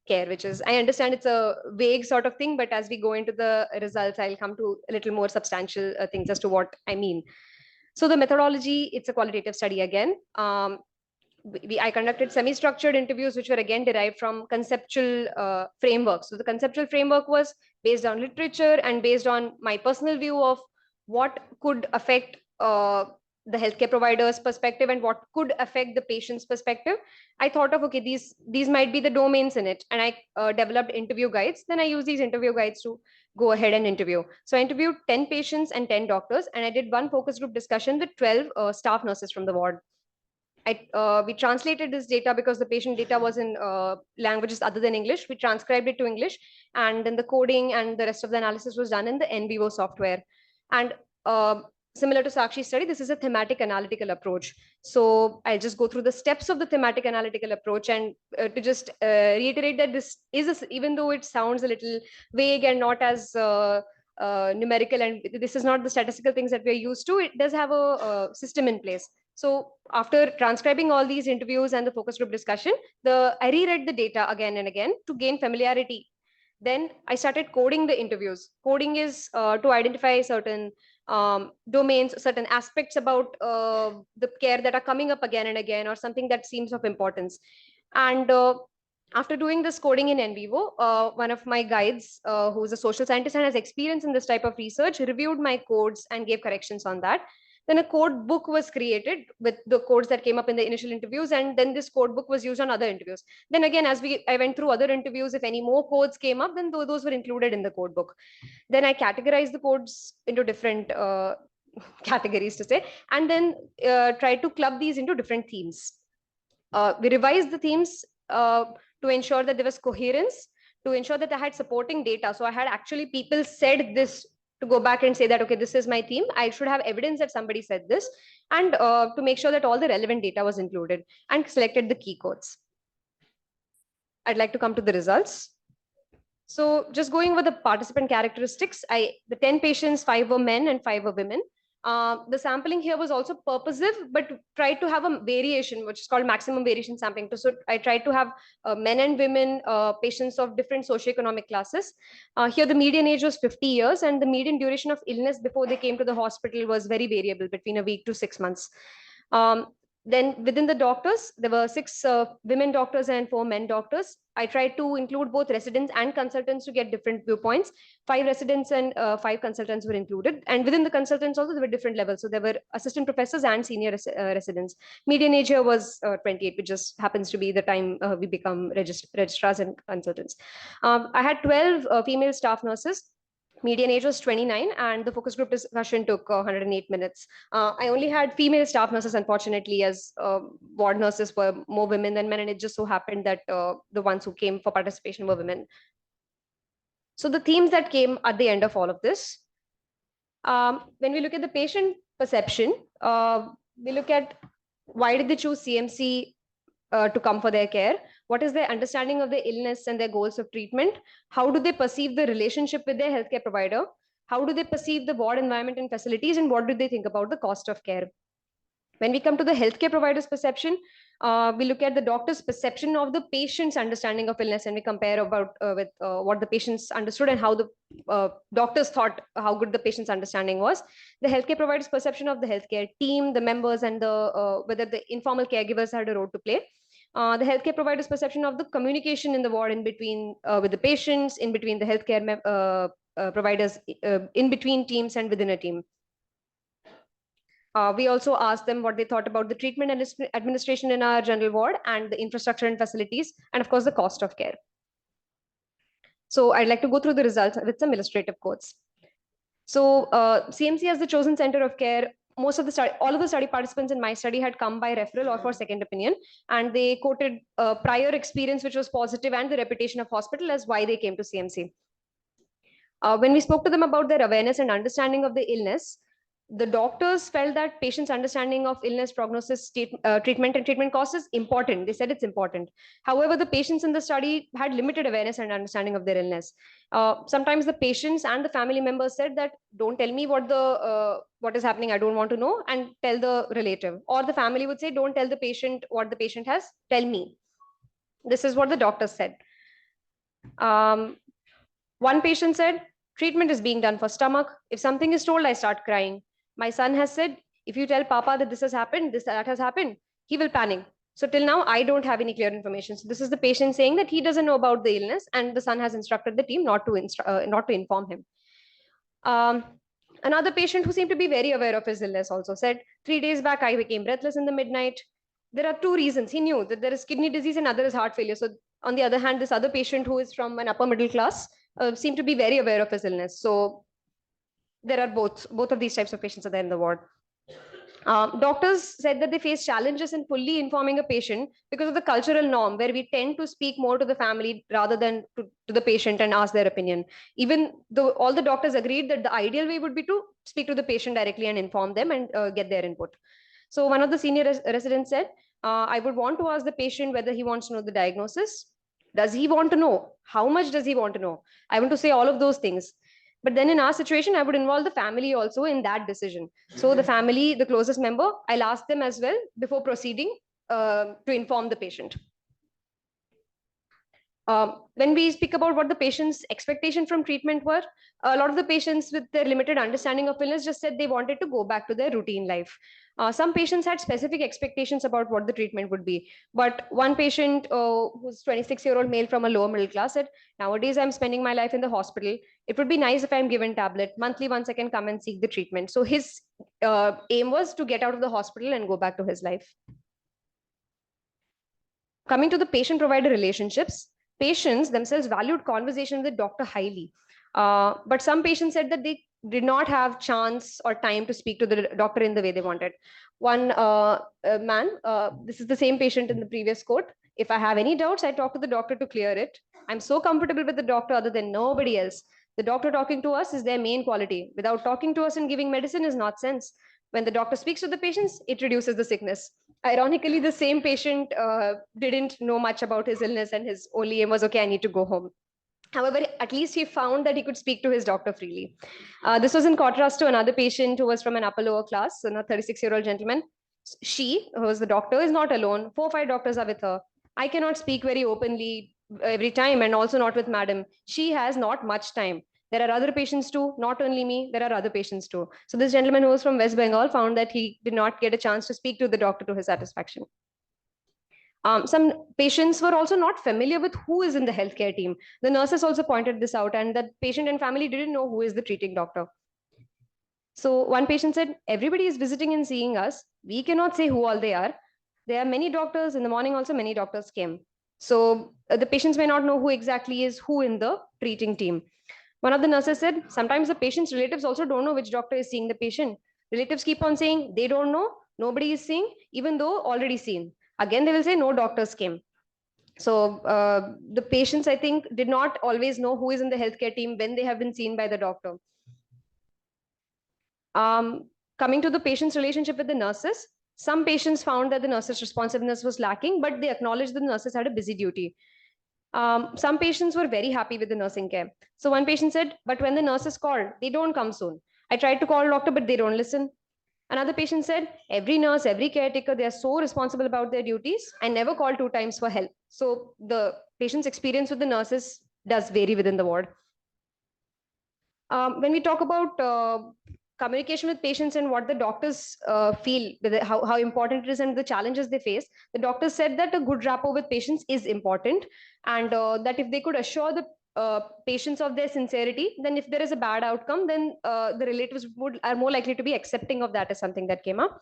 care, which is, I understand it's a vague sort of thing, but as we go into the results, I'll come to a little more substantial things as to what I mean. So the methodology, it's a qualitative study again. I conducted semi-structured interviews, which were again derived from conceptual frameworks. So the conceptual framework was based on literature and based on my personal view of what could affect the healthcare provider's perspective and what could affect the patient's perspective. I thought of, okay, these might be the domains in it. And I developed interview guides. Then I use these interview guides to go ahead and interview. So I interviewed 10 patients and 10 doctors, and I did one focus group discussion with 12 staff nurses from the ward. We translated this data because the patient data was in languages other than English. We transcribed it to English, and then the coding and the rest of the analysis was done in the NVivo software. And similar to Sakshi's study, this is a thematic analytical approach. So I'll just go through the steps of the thematic analytical approach and to just reiterate that this is, even though it sounds a little vague and not as numerical, and this is not the statistical things that we're used to. It does have a system in place. So after transcribing all these interviews and the focus group discussion, I reread the data again and again to gain familiarity. Then I started coding the interviews. Coding is to identify certain domains, certain aspects about the care that are coming up again and again, or something that seems of importance. And after doing this coding in NVivo, one of my guides, who's a social scientist and has experience in this type of research, reviewed my codes and gave corrections on that. Then a code book was created with the codes that came up in the initial interviews, and then this code book was used on other interviews. Then again, as I went through other interviews, if any more codes came up, then those were included in the code book. Then I categorized the codes into different categories, to say, and then tried to club these into different themes. We revised the themes to ensure that there was coherence, to ensure that I had supporting data. So I had actually people said this, to go back and say that, okay, this is my theme. I should have evidence that somebody said this, and to make sure that all the relevant data was included, and selected the key codes. I'd like to come to the results. So just going over the participant characteristics, the 10 patients, 5 were men and 5 were women. The sampling here was also purposive, but tried to have a variation, which is called maximum variation sampling. So I tried to have men and women patients of different socioeconomic classes. Here, the median age was 50 years, and the median duration of illness before they came to the hospital was very variable, between a week to 6 months. Then within the doctors, there were 6 women doctors and 4 men doctors. I tried to include both residents and consultants to get different viewpoints. 5 residents and 5 consultants were included. And within the consultants also, there were different levels. So there were assistant professors and senior residents. Median age here was 28, which just happens to be the time we become registrars and consultants. I had 12 female staff nurses. Median age was 29, and the focus group discussion took 108 minutes. I only had female staff nurses, unfortunately, as ward nurses were more women than men, and it just so happened that the ones who came for participation were women. So the themes that came at the end of all of this, when we look at the patient perception, we look at why did they choose CMC to come for their care? What is their understanding of their illness and their goals of treatment? How do they perceive the relationship with their healthcare provider? How do they perceive the ward environment and facilities? And what do they think about the cost of care? When we come to the healthcare provider's perception, we look at the doctor's perception of the patient's understanding of illness, and we compare with what the patients understood and how the doctors thought how good the patient's understanding was. The healthcare provider's perception of the healthcare team, the members, and whether the informal caregivers had a role to play. The healthcare provider's perception of the communication in the ward in between with the patients, in between the healthcare providers, in between teams and within a team. We also asked them what they thought about the treatment and administration in our general ward, and the infrastructure and facilities, and of course the cost of care. So I'd like to go through the results with some illustrative quotes. So CMC as the chosen center of care, all of the study participants in my study had come by referral or for second opinion, and they quoted prior experience which was positive and the reputation of hospital as why they came to CMC. When we spoke to them about their awareness and understanding of the illness, the doctors felt that patients' understanding of illness, prognosis, treatment, and treatment cost is important. They said it's important. However, the patients in the study had limited awareness and understanding of their illness. Sometimes the patients and the family members said that, don't tell me what is happening, I don't want to know, and tell the relative. Or the family would say, don't tell the patient what the patient has, tell me. This is what the doctor said. One patient said, treatment is being done for stomach. If something is told, I start crying. My son has said, if you tell Papa that this has happened, that has happened, he will panic. So till now, I don't have any clear information. So this is the patient saying that he doesn't know about the illness, and the son has instructed the team not to inform him. Another patient who seemed to be very aware of his illness also said, 3 days back, I became breathless in the midnight. There are 2 reasons. He knew that there is kidney disease and other is heart failure. So on the other hand, this other patient who is from an upper middle class seemed to be very aware of his illness. So there are both of these types of patients are there in the ward. Doctors said that they face challenges in fully informing a patient because of the cultural norm, where we tend to speak more to the family rather than to the patient and ask their opinion. Even though all the doctors agreed that the ideal way would be to speak to the patient directly and inform them and get their input. So one of the senior residents said, I would want to ask the patient whether he wants to know the diagnosis. Does he want to know? How much does he want to know? I want to say all of those things. But then in our situation, I would involve the family also in that decision. So the family, the closest member, I'll ask them as well before proceeding to inform the patient. When we speak about what the patient's expectation from treatment were, a lot of the patients with their limited understanding of illness just said they wanted to go back to their routine life. Some patients had specific expectations about what the treatment would be. But one patient who's 26-year-old male from a lower middle class said, nowadays I'm spending my life in the hospital. It would be nice if I'm given tablet monthly once I can come and seek the treatment. So his aim was to get out of the hospital and go back to his life. Coming to the patient-provider relationships, patients themselves valued conversation with the doctor highly. But some patients said that they did not have chance or time to speak to the doctor in the way they wanted. One man, this is the same patient in the previous quote. If I have any doubts, I talk to the doctor to clear it. I'm so comfortable with the doctor other than nobody else. The doctor talking to us is their main quality. Without talking to us and giving medicine is not sense. When the doctor speaks to the patients, it reduces the sickness. Ironically, the same patient didn't know much about his illness and his only aim was, okay, I need to go home. However, at least he found that he could speak to his doctor freely. This was in contrast to another patient who was from an upper lower class, so a 36-year-old gentleman. She, who was the doctor, is not alone. 4 or 5 doctors are with her. I cannot speak very openly every time and also not with madam. She has not much time. There are other patients too, not only me, there are other patients too. So this gentleman who was from West Bengal found that he did not get a chance to speak to the doctor to his satisfaction. Some patients were also not familiar with who is in the healthcare team. The nurses also pointed this out, and that patient and family didn't know who is the treating doctor. So one patient said, everybody is visiting and seeing us. We cannot say who all they are. There are many doctors. In the morning also, many doctors came. So the patients may not know who exactly is who in the treating team. One of the nurses said, sometimes the patient's relatives also don't know which doctor is seeing the patient. Relatives keep on saying, they don't know, nobody is seeing, even though already seen. Again, they will say, no doctors came. So the patients, I think, did not always know who is in the healthcare team when they have been seen by the doctor. Coming to the patient's relationship with the nurses, some patients found that the nurses' responsiveness was lacking, but they acknowledged the nurses had a busy duty. Some patients were very happy with the nursing care. So one patient said, but when the nurses called, they don't come soon. I tried to call doctor, but they don't listen. Another patient said, every nurse, every caretaker, they are so responsible about their duties. I never called 2 times for help. So the patient's experience with the nurses does vary within the ward. When we talk about communication with patients and what the doctors feel, how important it is and the challenges they face, the doctors said that a good rapport with patients is important, and that if they could assure the patients of their sincerity, then if there is a bad outcome, then the relatives are more likely to be accepting of that as something that came up.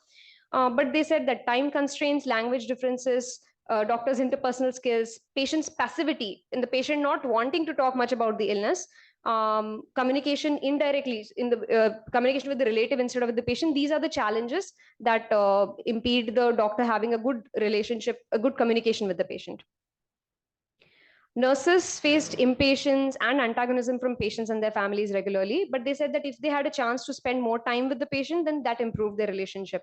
But they said that time constraints, language differences, doctors' interpersonal skills, patient's passivity, in the patient not wanting to talk much about the illness, communication indirectly in the communication with the relative instead of with the patient, these are the challenges that impede the doctor having a good relationship, a good communication with the patient. Nurses faced impatience and antagonism from patients and their families regularly, but they said that if they had a chance to spend more time with the patient, then that improved their relationship.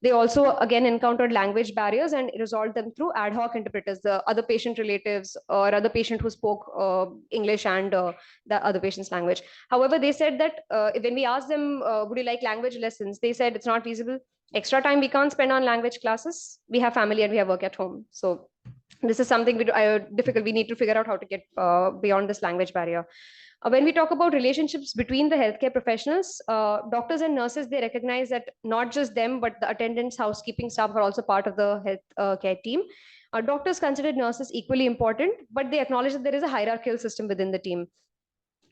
They also, again, encountered language barriers and resolved them through ad hoc interpreters, the other patient relatives or other patient who spoke English and the other patient's language. However, they said that when we asked them, would you like language lessons? They said it's not feasible. Extra time we can't spend on language classes. We have family and we have work at home. So this is something difficult. We need to figure out how to get beyond this language barrier. When we talk about relationships between the healthcare professionals, doctors and nurses, they recognize that not just them, but the attendants, housekeeping staff are also part of the health care team. Doctors considered nurses equally important, but they acknowledge that there is a hierarchical system within the team.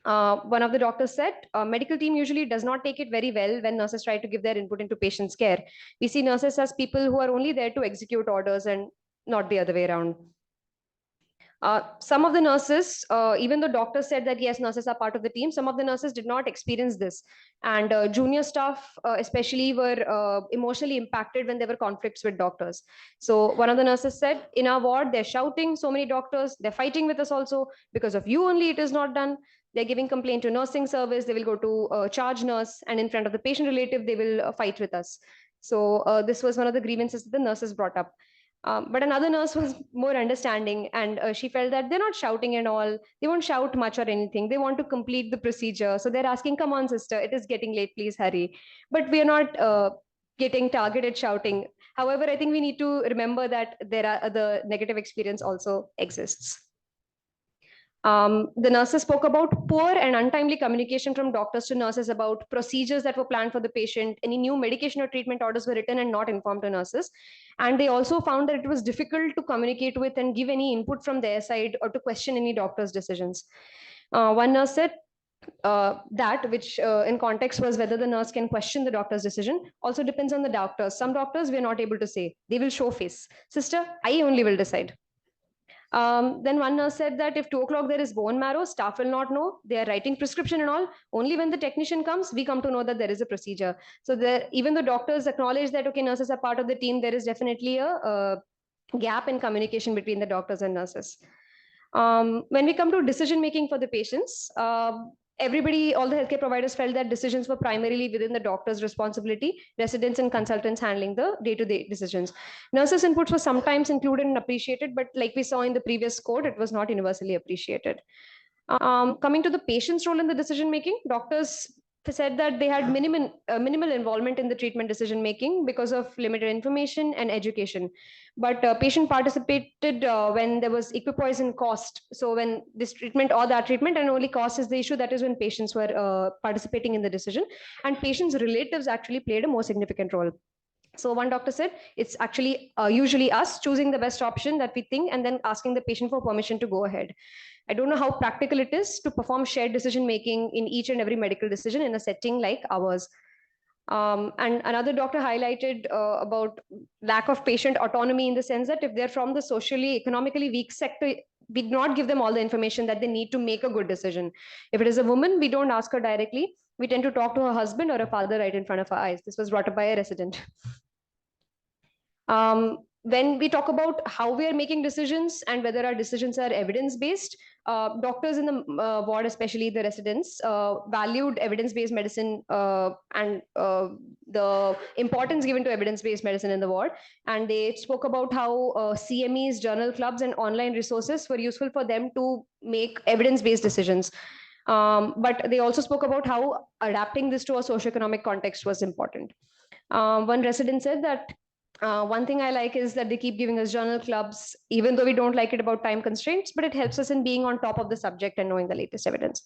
One of the doctors said, medical team usually does not take it very well when nurses try to give their input into patient's care. We see nurses as people who are only there to execute orders and not the other way around. Some of the nurses, even though doctors said that yes, nurses are part of the team, some of the nurses did not experience this. And junior staff especially were emotionally impacted when there were conflicts with doctors. So one of the nurses said, in our ward, they're shouting, so many doctors, they're fighting with us also, because of you only it is not done. They're giving complaint to nursing service, they will go to charge nurse, and in front of the patient relative, they will fight with us. So this was one of the grievances that the nurses brought up. But another nurse was more understanding, and she felt that they're not shouting and all. They won't shout much or anything. They want to complete the procedure. So they're asking, come on, sister, it is getting late, please hurry. But we are not getting targeted shouting. However, I think we need to remember that there are other negative experience also exists. The nurses spoke about poor and untimely communication from doctors to nurses about procedures that were planned for the patient. Any new medication or treatment orders were written and not informed to nurses. And they also found that it was difficult to communicate with and give any input from their side or to question any doctor's decisions. One nurse said, that which in context was whether the nurse can question the doctor's decision also depends on the doctors. Some doctors we're not able to say. They will show face. Sister, I only will decide. Then one nurse said that if 2 o'clock there is bone marrow, staff will not know. They are writing prescription and all. Only when the technician comes, we come to know that there is a procedure. So there, even though doctors acknowledge that, okay, nurses are part of the team, there is definitely a gap in communication between the doctors and nurses. When we come to decision making for the patients, everybody, all the healthcare providers felt that decisions were primarily within the doctor's responsibility, residents and consultants handling the day-to-day decisions. Nurses' inputs were sometimes included and appreciated, but like we saw in the previous quote, it was not universally appreciated. Coming to the patient's role in the decision making, doctors said that they had minimal involvement in the treatment decision making because of limited information and education. But patient participated when there was equipoise cost. So when this treatment or that treatment and only cost is the issue, that is when patients were participating in the decision. And patients' relatives actually played a more significant role. So one doctor said, it's actually usually us choosing the best option that we think and then asking the patient for permission to go ahead. I don't know how practical it is to perform shared decision making in each and every medical decision in a setting like ours. And another doctor highlighted about lack of patient autonomy in the sense that if they're from the socially, economically weak sector, we do not give them all the information that they need to make a good decision. If it is a woman, we don't ask her directly. We tend to talk to her husband or a father right in front of our eyes. This was brought up by a resident. When we talk about how we are making decisions and whether our decisions are evidence-based, doctors in the ward, especially the residents, valued evidence-based medicine and the importance given to evidence-based medicine in the ward. And they spoke about how CMEs, journal clubs, and online resources were useful for them to make evidence-based decisions. But they also spoke about how adapting this to a socioeconomic context was important. One resident said that one thing I like is that they keep giving us journal clubs, even though we don't like it about time constraints, but it helps us in being on top of the subject and knowing the latest evidence.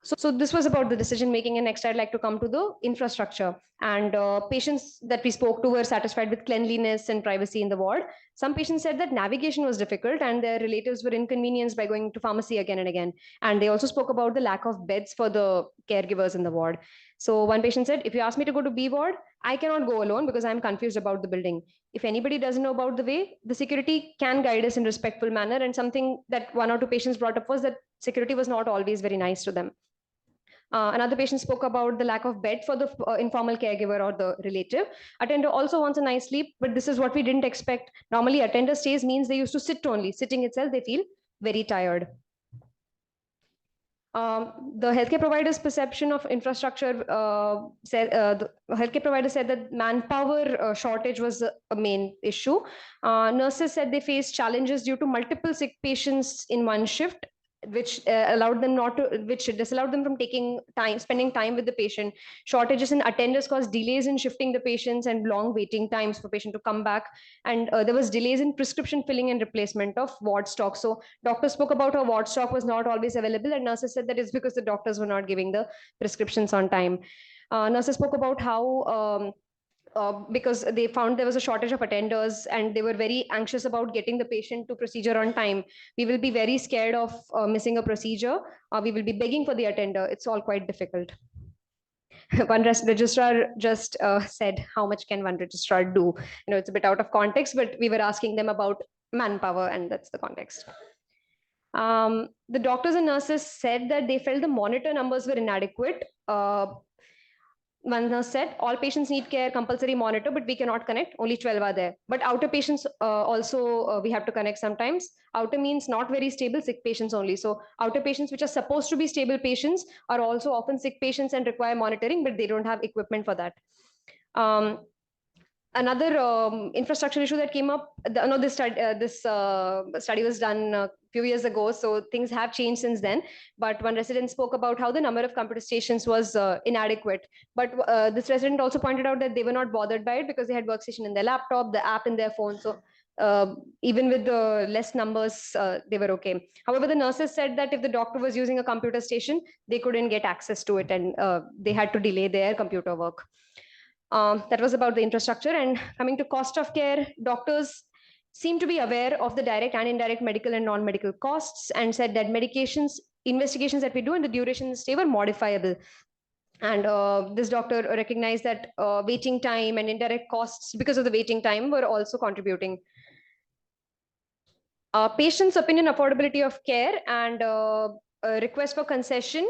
So this was about the decision making, and next I'd like to come to the infrastructure. And patients that we spoke to were satisfied with cleanliness and privacy in the ward. Some patients said that navigation was difficult and their relatives were inconvenienced by going to pharmacy again and again. And they also spoke about the lack of beds for the caregivers in the ward. So one patient said, if you ask me to go to B ward, I cannot go alone because I'm confused about the building. If anybody doesn't know about the way, the security can guide us in a respectful manner. And something that 1 or 2 patients brought up was that security was not always very nice to them. Another patient spoke about the lack of bed for the informal caregiver or the relative. Attender also wants a nice sleep, but this is what we didn't expect. Normally, attender stays means they used to sit only. Sitting itself, they feel very tired. The healthcare provider's perception of infrastructure the healthcare provider said that manpower shortage was a main issue. Nurses said they faced challenges due to multiple sick patients in one shift, which allowed them which disallowed them from spending time with the patient. Shortages in attenders caused delays in shifting the patients and long waiting times for patient to come back. And there was delays in prescription filling and replacement of ward stock. So doctors spoke about how ward stock was not always available, and nurses said that it's because the doctors were not giving the prescriptions on time. Nurses spoke about how because they found there was a shortage of attenders and they were very anxious about getting the patient to procedure on time. We will be very scared of missing a procedure. We will be begging for the attender. It's all quite difficult. One registrar just said, how much can one registrar do? You know, it's a bit out of context, but we were asking them about manpower, and that's the context. The doctors and nurses said that they felt the monitor numbers were inadequate. One nurse said, all patients need care, compulsory monitor, but we cannot connect, only 12 are there. But outer patients also we have to connect sometimes. Outer means not very stable, sick patients only. So outer patients, which are supposed to be stable patients, are also often sick patients and require monitoring, but they don't have equipment for that. Another infrastructure issue that came up, this study was done a few years ago, so things have changed since then. But one resident spoke about how the number of computer stations was inadequate. But this resident also pointed out that they were not bothered by it because they had workstation in their laptop, the app in their phone. So even with the less numbers, they were okay. However, the nurses said that if the doctor was using a computer station, they couldn't get access to it, and they had to delay their computer work. That was about the infrastructure. And coming to cost of care, doctors seem to be aware of the direct and indirect medical and non-medical costs, and said that investigations that we do and the duration of stay were modifiable. And this doctor recognized that waiting time and indirect costs because of the waiting time were also contributing. Patients' opinion, affordability of care, and request for concession,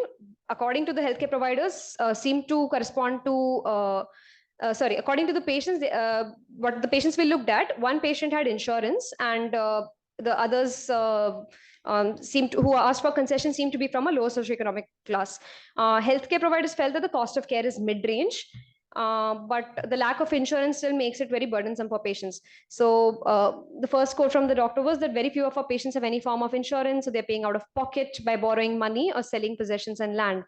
according to the healthcare providers, seem to correspond to according to the patients, what the patients we looked at, one patient had insurance, and the others who asked for concession seemed to be from a low socioeconomic class. Healthcare providers felt that the cost of care is mid-range, but the lack of insurance still makes it very burdensome for patients. So the first quote from the doctor was that very few of our patients have any form of insurance, so they're paying out of pocket by borrowing money or selling possessions and land.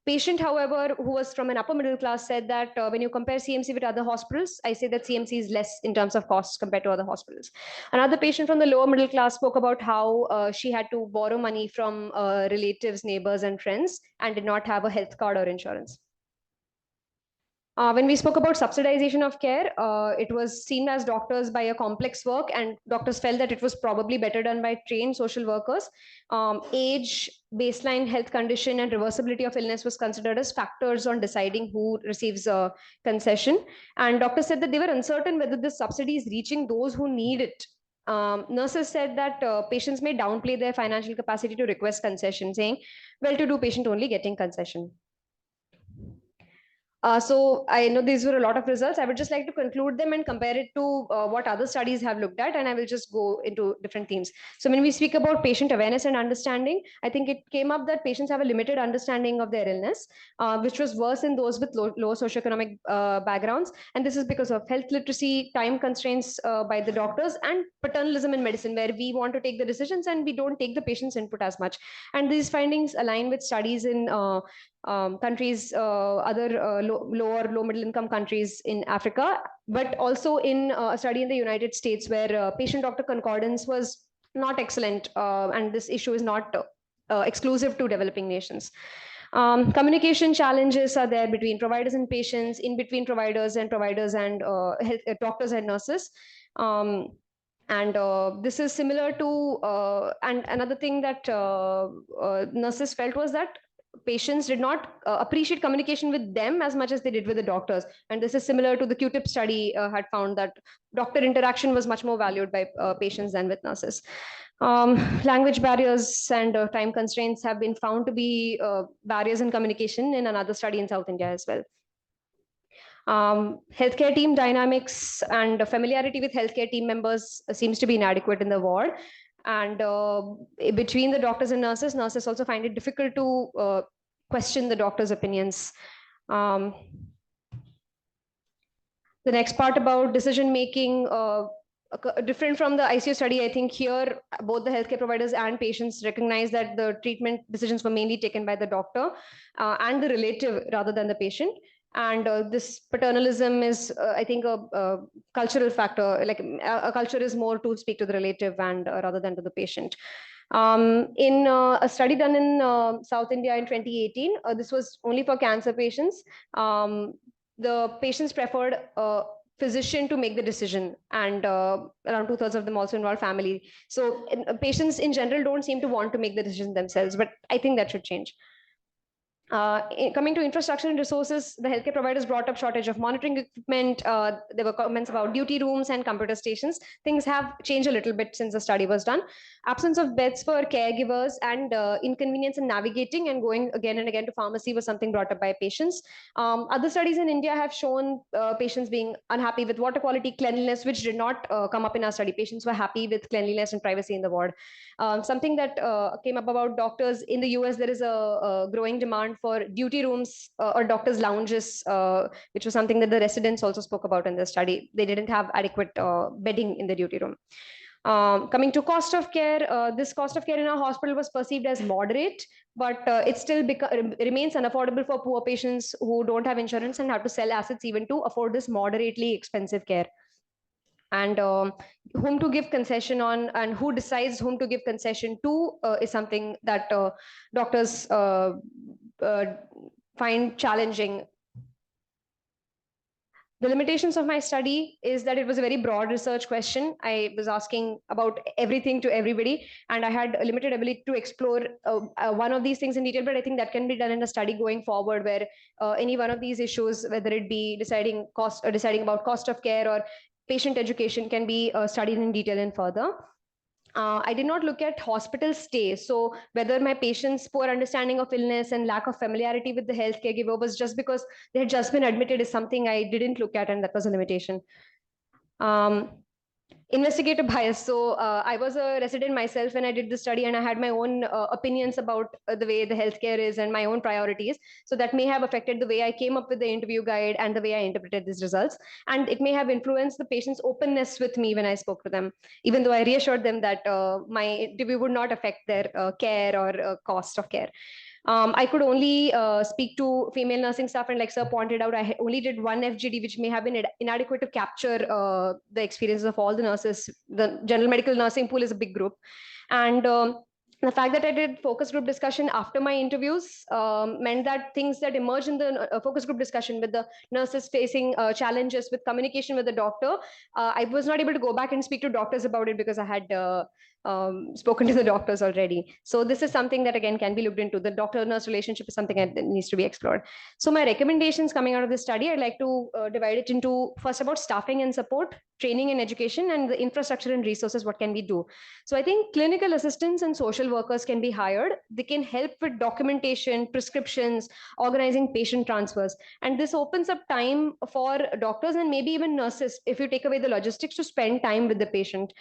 Patient, however, who was from an upper middle class, said that when you compare CMC with other hospitals, I say that CMC is less in terms of costs compared to other hospitals. Another patient from the lower middle class spoke about how she had to borrow money from relatives, neighbors, and friends, and did not have a health card or insurance. When we spoke about subsidization of care, it was seen as doctors by a complex work, and doctors felt that it was probably better done by trained social workers. Age, baseline health condition, and reversibility of illness was considered as factors on deciding who receives a concession. And doctors said that they were uncertain whether this subsidy is reaching those who need it. Nurses said that patients may downplay their financial capacity to request concession, saying, well-to-do patient only getting concession. So I know these were a lot of results. I would just like to conclude them and compare it to what other studies have looked at, and I will just go into different themes. So when we speak about patient awareness and understanding, I think it came up that patients have a limited understanding of their illness, which was worse in those with low socioeconomic backgrounds. And this is because of health literacy, time constraints by the doctors, and paternalism in medicine, where we want to take the decisions and we don't take the patient's input as much. And these findings align with studies in countries, other low middle income countries in Africa, but also in a study in the United States, where patient doctor concordance was not excellent, and this issue is not exclusive to developing nations. Communication challenges are there between providers and patients, in between providers and doctors and nurses. And this is similar to, and another thing that nurses felt was that patients did not appreciate communication with them as much as they did with the doctors. And this is similar to the Q-tip study had found that doctor interaction was much more valued by patients than with nurses. Language barriers and time constraints have been found to be barriers in communication in another study in South India as well. Healthcare team dynamics and familiarity with healthcare team members seems to be inadequate in the ward. And between the doctors and nurses also find it difficult to question the doctor's opinions. The next part about decision making, different from the ICU study, I think here both the healthcare providers and patients recognize that the treatment decisions were mainly taken by the doctor and the relative rather than the patient. And this paternalism is, I think, a cultural factor. Like a culture is more to speak to the relative and rather than to the patient. In a study done in South India in 2018, this was only for cancer patients. The patients preferred a physician to make the decision, and around 2/3 of them also involved family. So patients in general don't seem to want to make the decision themselves, but I think that should change. Coming to infrastructure and resources, the healthcare providers brought up shortage of monitoring equipment. There were comments about duty rooms and computer stations. Things have changed a little bit since the study was done. Absence of beds for caregivers and inconvenience in navigating and going again and again to pharmacy was something brought up by patients. Other studies in India have shown patients being unhappy with water quality, cleanliness, which did not come up in our study. Patients were happy with cleanliness and privacy in the ward. Something that came up about doctors in the US, there is a growing demand demand for duty rooms or doctors' lounges, which was something that the residents also spoke about in the study. They didn't have adequate bedding in the duty room. Coming to cost of care, this cost of care in our hospital was perceived as moderate, but it still remains unaffordable for poor patients who don't have insurance and have to sell assets even to afford this moderately expensive care. And whom to give concession on and who decides whom to give concession to is something that doctors find challenging. The limitations of my study is that it was a very broad research question. I was asking about everything to everybody, and I had a limited ability to explore one of these things in detail, but I think that can be done in a study going forward where any one of these issues, whether it be deciding cost or deciding about cost of care or patient education, can be studied in detail and further. I did not look at hospital stay. So whether my patients' poor understanding of illness and lack of familiarity with the healthcare giver was just because they had just been admitted is something I didn't look at, and that was a limitation. Investigator bias. So I was a resident myself when I did the study, and I had my own opinions about the way the healthcare is and my own priorities. So that may have affected the way I came up with the interview guide and the way I interpreted these results. And it may have influenced the patient's openness with me when I spoke to them, even though I reassured them that my interview would not affect their care or cost of care. I could only speak to female nursing staff, and like sir pointed out, I only did one FGD, which may have been inadequate to capture the experiences of all the nurses. The general medical nursing pool is a big group. And the fact that I did focus group discussion after my interviews meant that things that emerged in the focus group discussion with the nurses facing challenges with communication with the doctor, I was not able to go back and speak to doctors about it because I had spoken to the doctors already. So this is something that again can be looked into. The doctor-nurse relationship is something that needs to be explored. So my recommendations coming out of this study, I'd like to divide it into first about staffing and support, training and education, and the infrastructure and resources, what can we do? So I think clinical assistants and social workers can be hired. They can help with documentation, prescriptions, organizing patient transfers. And this opens up time for doctors and maybe even nurses, if you take away the logistics, to spend time with the patient.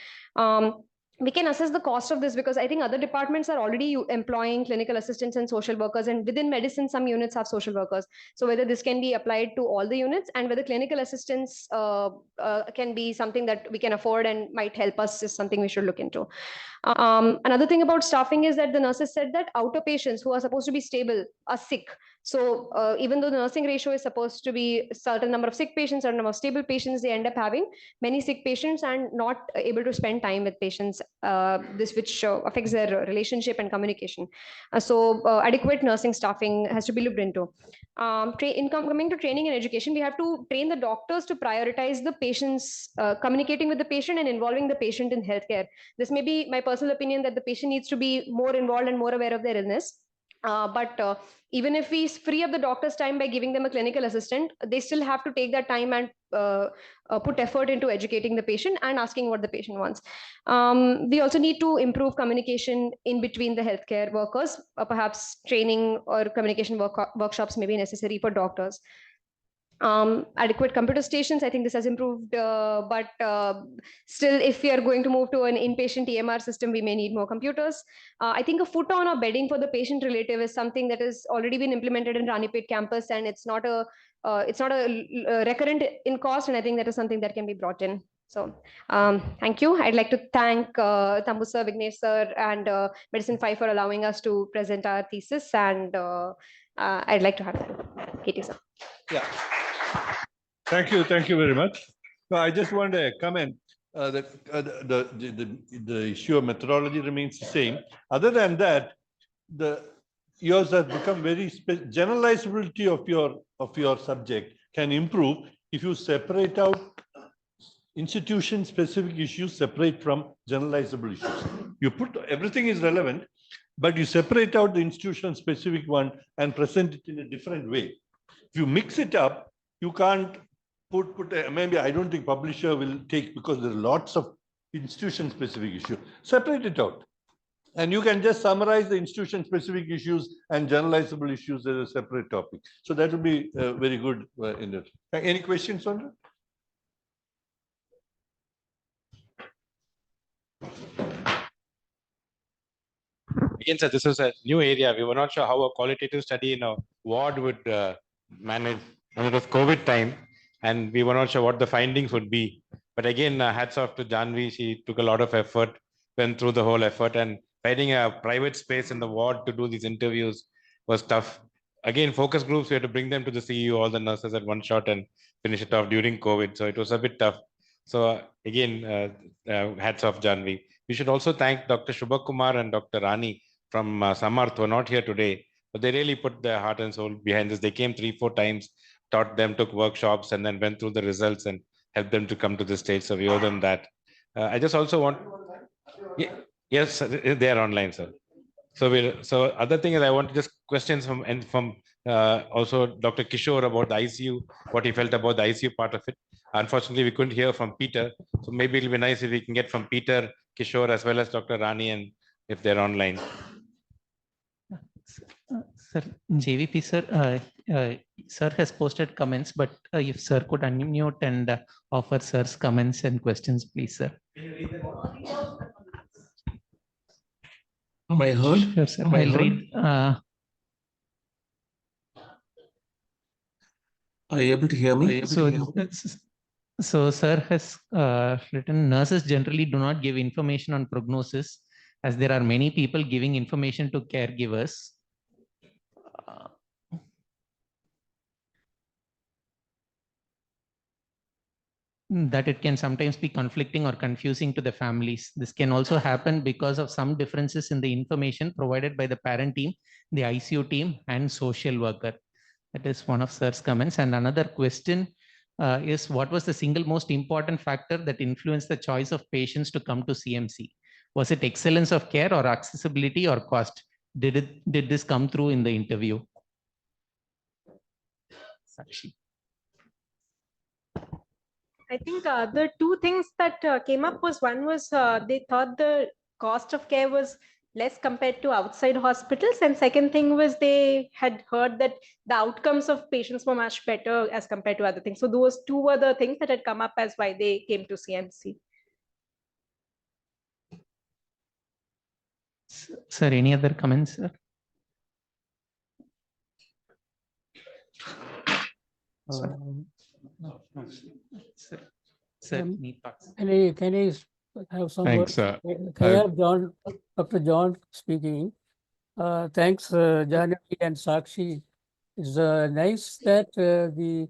We can assess the cost of this because I think other departments are already employing clinical assistants and social workers, and within medicine, some units have social workers. So whether this can be applied to all the units and whether clinical assistants can be something that we can afford and might help us is something we should look into. Another thing about staffing is that the nurses said that outer patients who are supposed to be stable are sick. So even though the nursing ratio is supposed to be a certain number of sick patients or number of stable patients, they end up having many sick patients and not able to spend time with patients, which affects their relationship and communication. So adequate nursing staffing has to be looked into. Coming to training and education, we have to train the doctors to prioritize the patients, communicating with the patient and involving the patient in healthcare. This may be my personal opinion that the patient needs to be more involved and more aware of their illness. But even if we free up the doctor's time by giving them a clinical assistant, they still have to take that time and put effort into educating the patient and asking what the patient wants. We also need to improve communication in between the healthcare workers. Perhaps training or communication workshops may be necessary for doctors. Adequate computer stations, I think this has improved, but still, if we are going to move to an inpatient EMR system, we may need more computers. I think a futon or bedding for the patient relative is something that has already been implemented in Ranipet campus, and it's not a recurrent in cost, and I think that is something that can be brought in. So thank you. I'd like to thank Tambu sir, Vignesh sir, and Medicine 5 for allowing us to present our thesis, and I'd like to have Katie sir. Yeah. Thank you very much. So I just want to comment that the issue of methodology remains the same. Other than that, yours has become very generalizability of your subject can improve if you separate out institution-specific issues separate from generalizable issues. You put everything is relevant, but you separate out the institution-specific one and present it in a different way. If you mix it up, you can't maybe I don't think publisher will take, because there are lots of institution-specific issues. Separate it out. And you can just summarize the institution-specific issues and generalizable issues as a separate topic. So that will be very good in it. Any questions on that? again, sir, this is a new area. We were not sure how a qualitative study in a ward would manage. And it was COVID time, and we were not sure what the findings would be. But again, hats off to Janvi. She took a lot of effort, went through the whole effort, and finding a private space in the ward to do these interviews was tough. Again, focus groups, we had to bring them to the CEU, all the nurses at one shot, and finish it off during COVID. So it was a bit tough. So again, hats off, Janvi. We should also thank Dr. Shubha Kumar and Dr. Rani from Samarth, who are not here today, but they really put their heart and soul behind this. They came 3-4 times, taught them, took workshops, and then went through the results and helped them to come to the stage. So we owe them that. I just also want, yes, they are online, sir. So other thing is, I want just questions from also Dr. Kishore about the ICU, what he felt about the ICU part of it. Unfortunately, we couldn't hear from Peter. So maybe it'll be nice if we can get from Peter, Kishore, as well as Dr. Rani, and if they're online. Sir, JVP sir, sir has posted comments, but if sir could unmute and offer sir's comments and questions, please, sir. Am I heard? Sure, sir. Am I I'll heard? read. Are you able to hear me? So sir has written, nurses generally do not give information on prognosis, as there are many people giving information to caregivers. That it can sometimes be conflicting or confusing to the families. This can also happen because of some differences in the information provided by the parent team, the ICU team, and social worker. That is one of sir's comments. And another question is, what was the single most important factor that influenced the choice of patients to come to CMC? Was it excellence of care or accessibility or cost? Did this come through in the interview? Sakshi. I think the two things that came up was, one was they thought the cost of care was less compared to outside hospitals, and second thing was they had heard that the outcomes of patients were much better as compared to other things. So those two were the things that had come up as why they came to CMC. Sir, any other comments, sir? Sir, any thoughts? Can I have some Thanks, words? Can I have Dr. John speaking? Thanks, Janvi and Sakshi. It's nice that the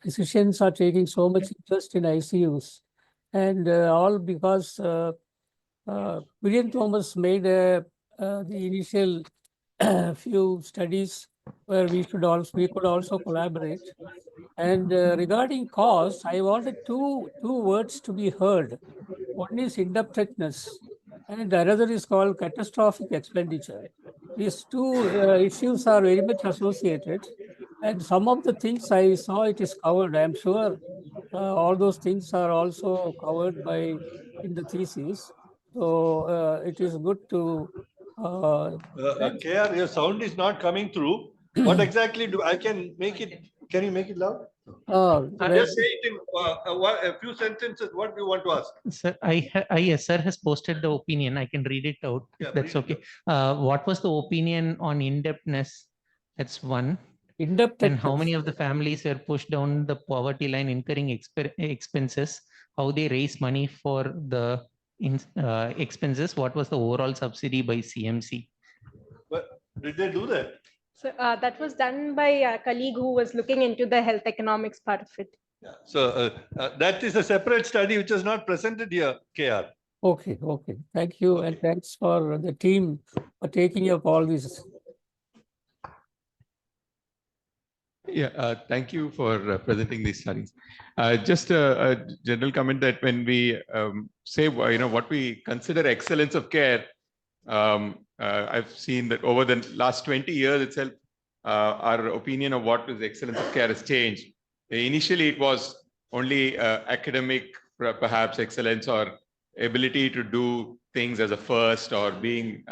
physicians are taking so much interest in ICUs, and all because William Thomas made the initial few studies where we could also collaborate. And regarding cost, I wanted two words to be heard. One is indebtedness, and the other is called catastrophic expenditure. These two issues are very much associated, and some of the things I saw it is covered. I'm sure all those things are also covered in the thesis. So it is good to. KR, your sound is not coming through. What exactly do I can make it? Can you make it loud? Just say it in a few sentences. What do you want to ask? Sir, sir has posted the opinion. I can read it out. Yeah, that's okay. What was the opinion on indebtedness? That's one. And how many of the families were pushed down the poverty line, incurring expenses? How they raise money for the expenses? What was the overall subsidy by CMC? But did they do that? So that was done by a colleague who was looking into the health economics part of it. Yeah. So that is a separate study which is not presented here, KR. Okay. Thank you, and thanks for the team for taking up all these. Yeah, thank you for presenting these studies. Just a general comment that when we say, what we consider excellence of care, I've seen that over the last 20 years itself, our opinion of what is excellence of care has changed. Initially, it was only academic, perhaps excellence or ability to do things as a first, or being,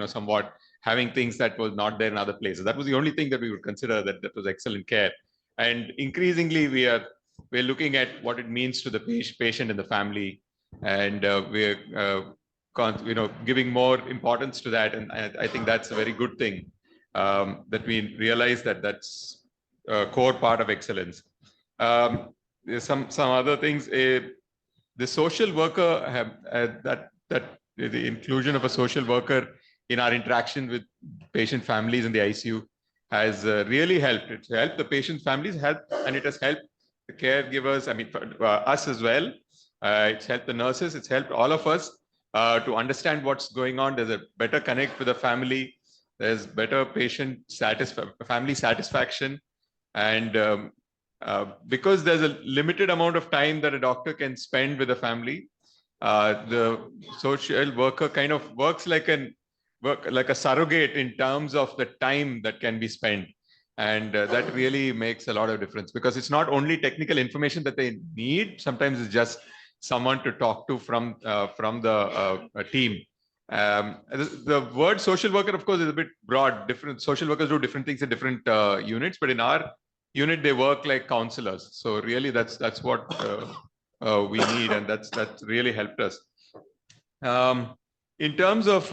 somewhat having things that was not there in other places. That was the only thing that we would consider that was excellent care. And increasingly, we're looking at what it means to the patient and the family, and we're giving more importance to that. And I think that's a very good thing, that we realize that that's a core part of excellence. There's some other things. The social worker that the inclusion of a social worker in our interaction with patient families in the ICU has really helped. It's helped the patient families, and it has helped the caregivers. I mean, for us as well. It's helped the nurses. It's helped all of us to understand what's going on. There's a better connect with the family. There's better family satisfaction, and because there's a limited amount of time that a doctor can spend with the family, the social worker kind of works like a surrogate in terms of the time that can be spent. And that really makes a lot of difference, because it's not only technical information that they need. Sometimes it's just someone to talk to from the team. The word social worker, of course, is a bit broad. Different social workers do different things in different units, but in our unit they work like counselors. So really, that's what we need, and that's really helped us. In terms of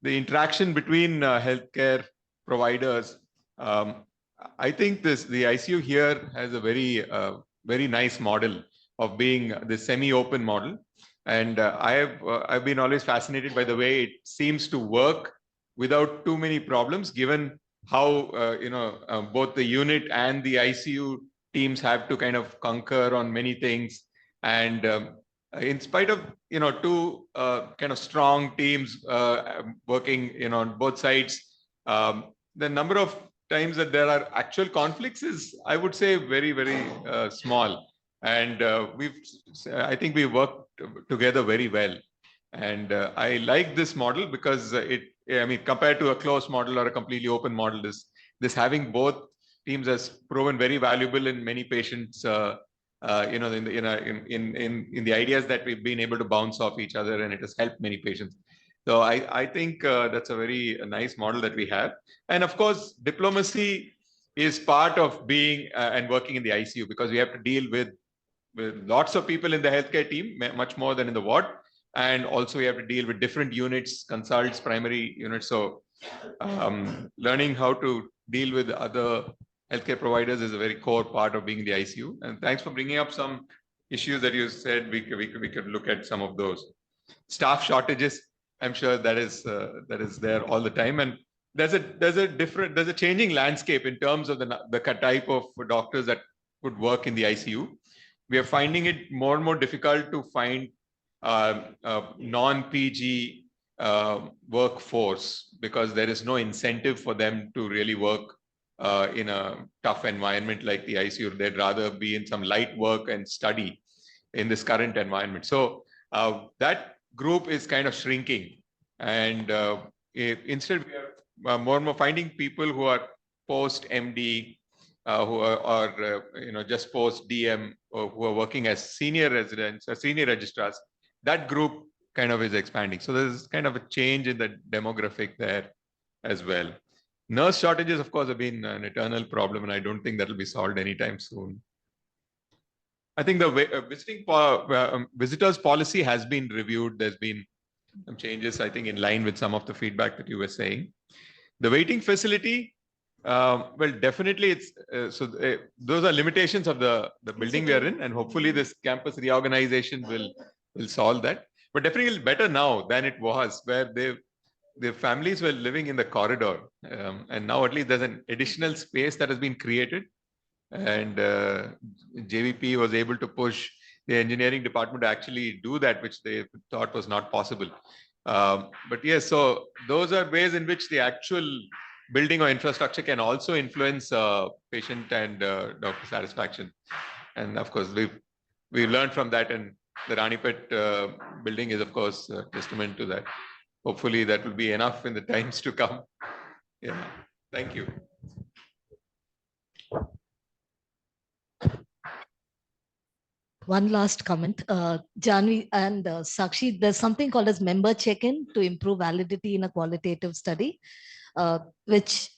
the interaction between healthcare providers, I think the ICU here has a very nice model of being the semi-open model, and I've been always fascinated by the way it seems to work without too many problems, given how both the unit and the ICU teams have to kind of concur on many things. And in spite of two kind of strong teams working on both sides, the number of times that there are actual conflicts is, I would say, very small. And I think we work together very well. And I like this model because compared to a closed model or a completely open model, this having both teams has proven very valuable in many patients. In the ideas that we've been able to bounce off each other, and it has helped many patients. So I think that's a very nice model that we have. And of course, diplomacy is part of being and working in the ICU, because we have to deal with lots of people in the healthcare team, much more than in the ward. And also we have to deal with different units, consults, primary units. So learning how to deal with other healthcare providers is a very core part of being in the ICU. And thanks for bringing up some issues that you said. We could look at some of those. Staff shortages, I'm sure that is there all the time. And there's a changing landscape in terms of the type of doctors that could work in the ICU. We are finding it more and more difficult to find non-PG workforce, because there is no incentive for them to really work in a tough environment like the ICU. They'd rather be in some light work and study in this current environment. So that group is kind of shrinking. And instead, we are more and more finding people who are post-MD, who are just post-DM, or who are working as senior residents or senior registrars. That group kind of is expanding. So there's kind of a change in the demographic there as well. Nurse shortages, of course, have been an eternal problem, and I don't think that will be solved anytime soon. I think the visitors policy has been reviewed. There's been some changes, I think, in line with some of the feedback that you were saying. The waiting facility, well, definitely it's those are limitations of the building we are in, and hopefully this campus reorganization will solve that. But definitely better now than it was, where the families were living in the corridor, and now at least there's an additional space that has been created, and JVP was able to push the engineering department to actually do that, which they thought was not possible. But yes, so those are ways in which the actual building or infrastructure can also influence patient and doctor satisfaction. And of course, we've learned from that, and the Ranipet building is, of course, a testament to that. Hopefully that will be enough in the times to come. Yeah, thank you. One last comment, Janvi and Sakshi, there's something called as member check-in to improve validity in a qualitative study, which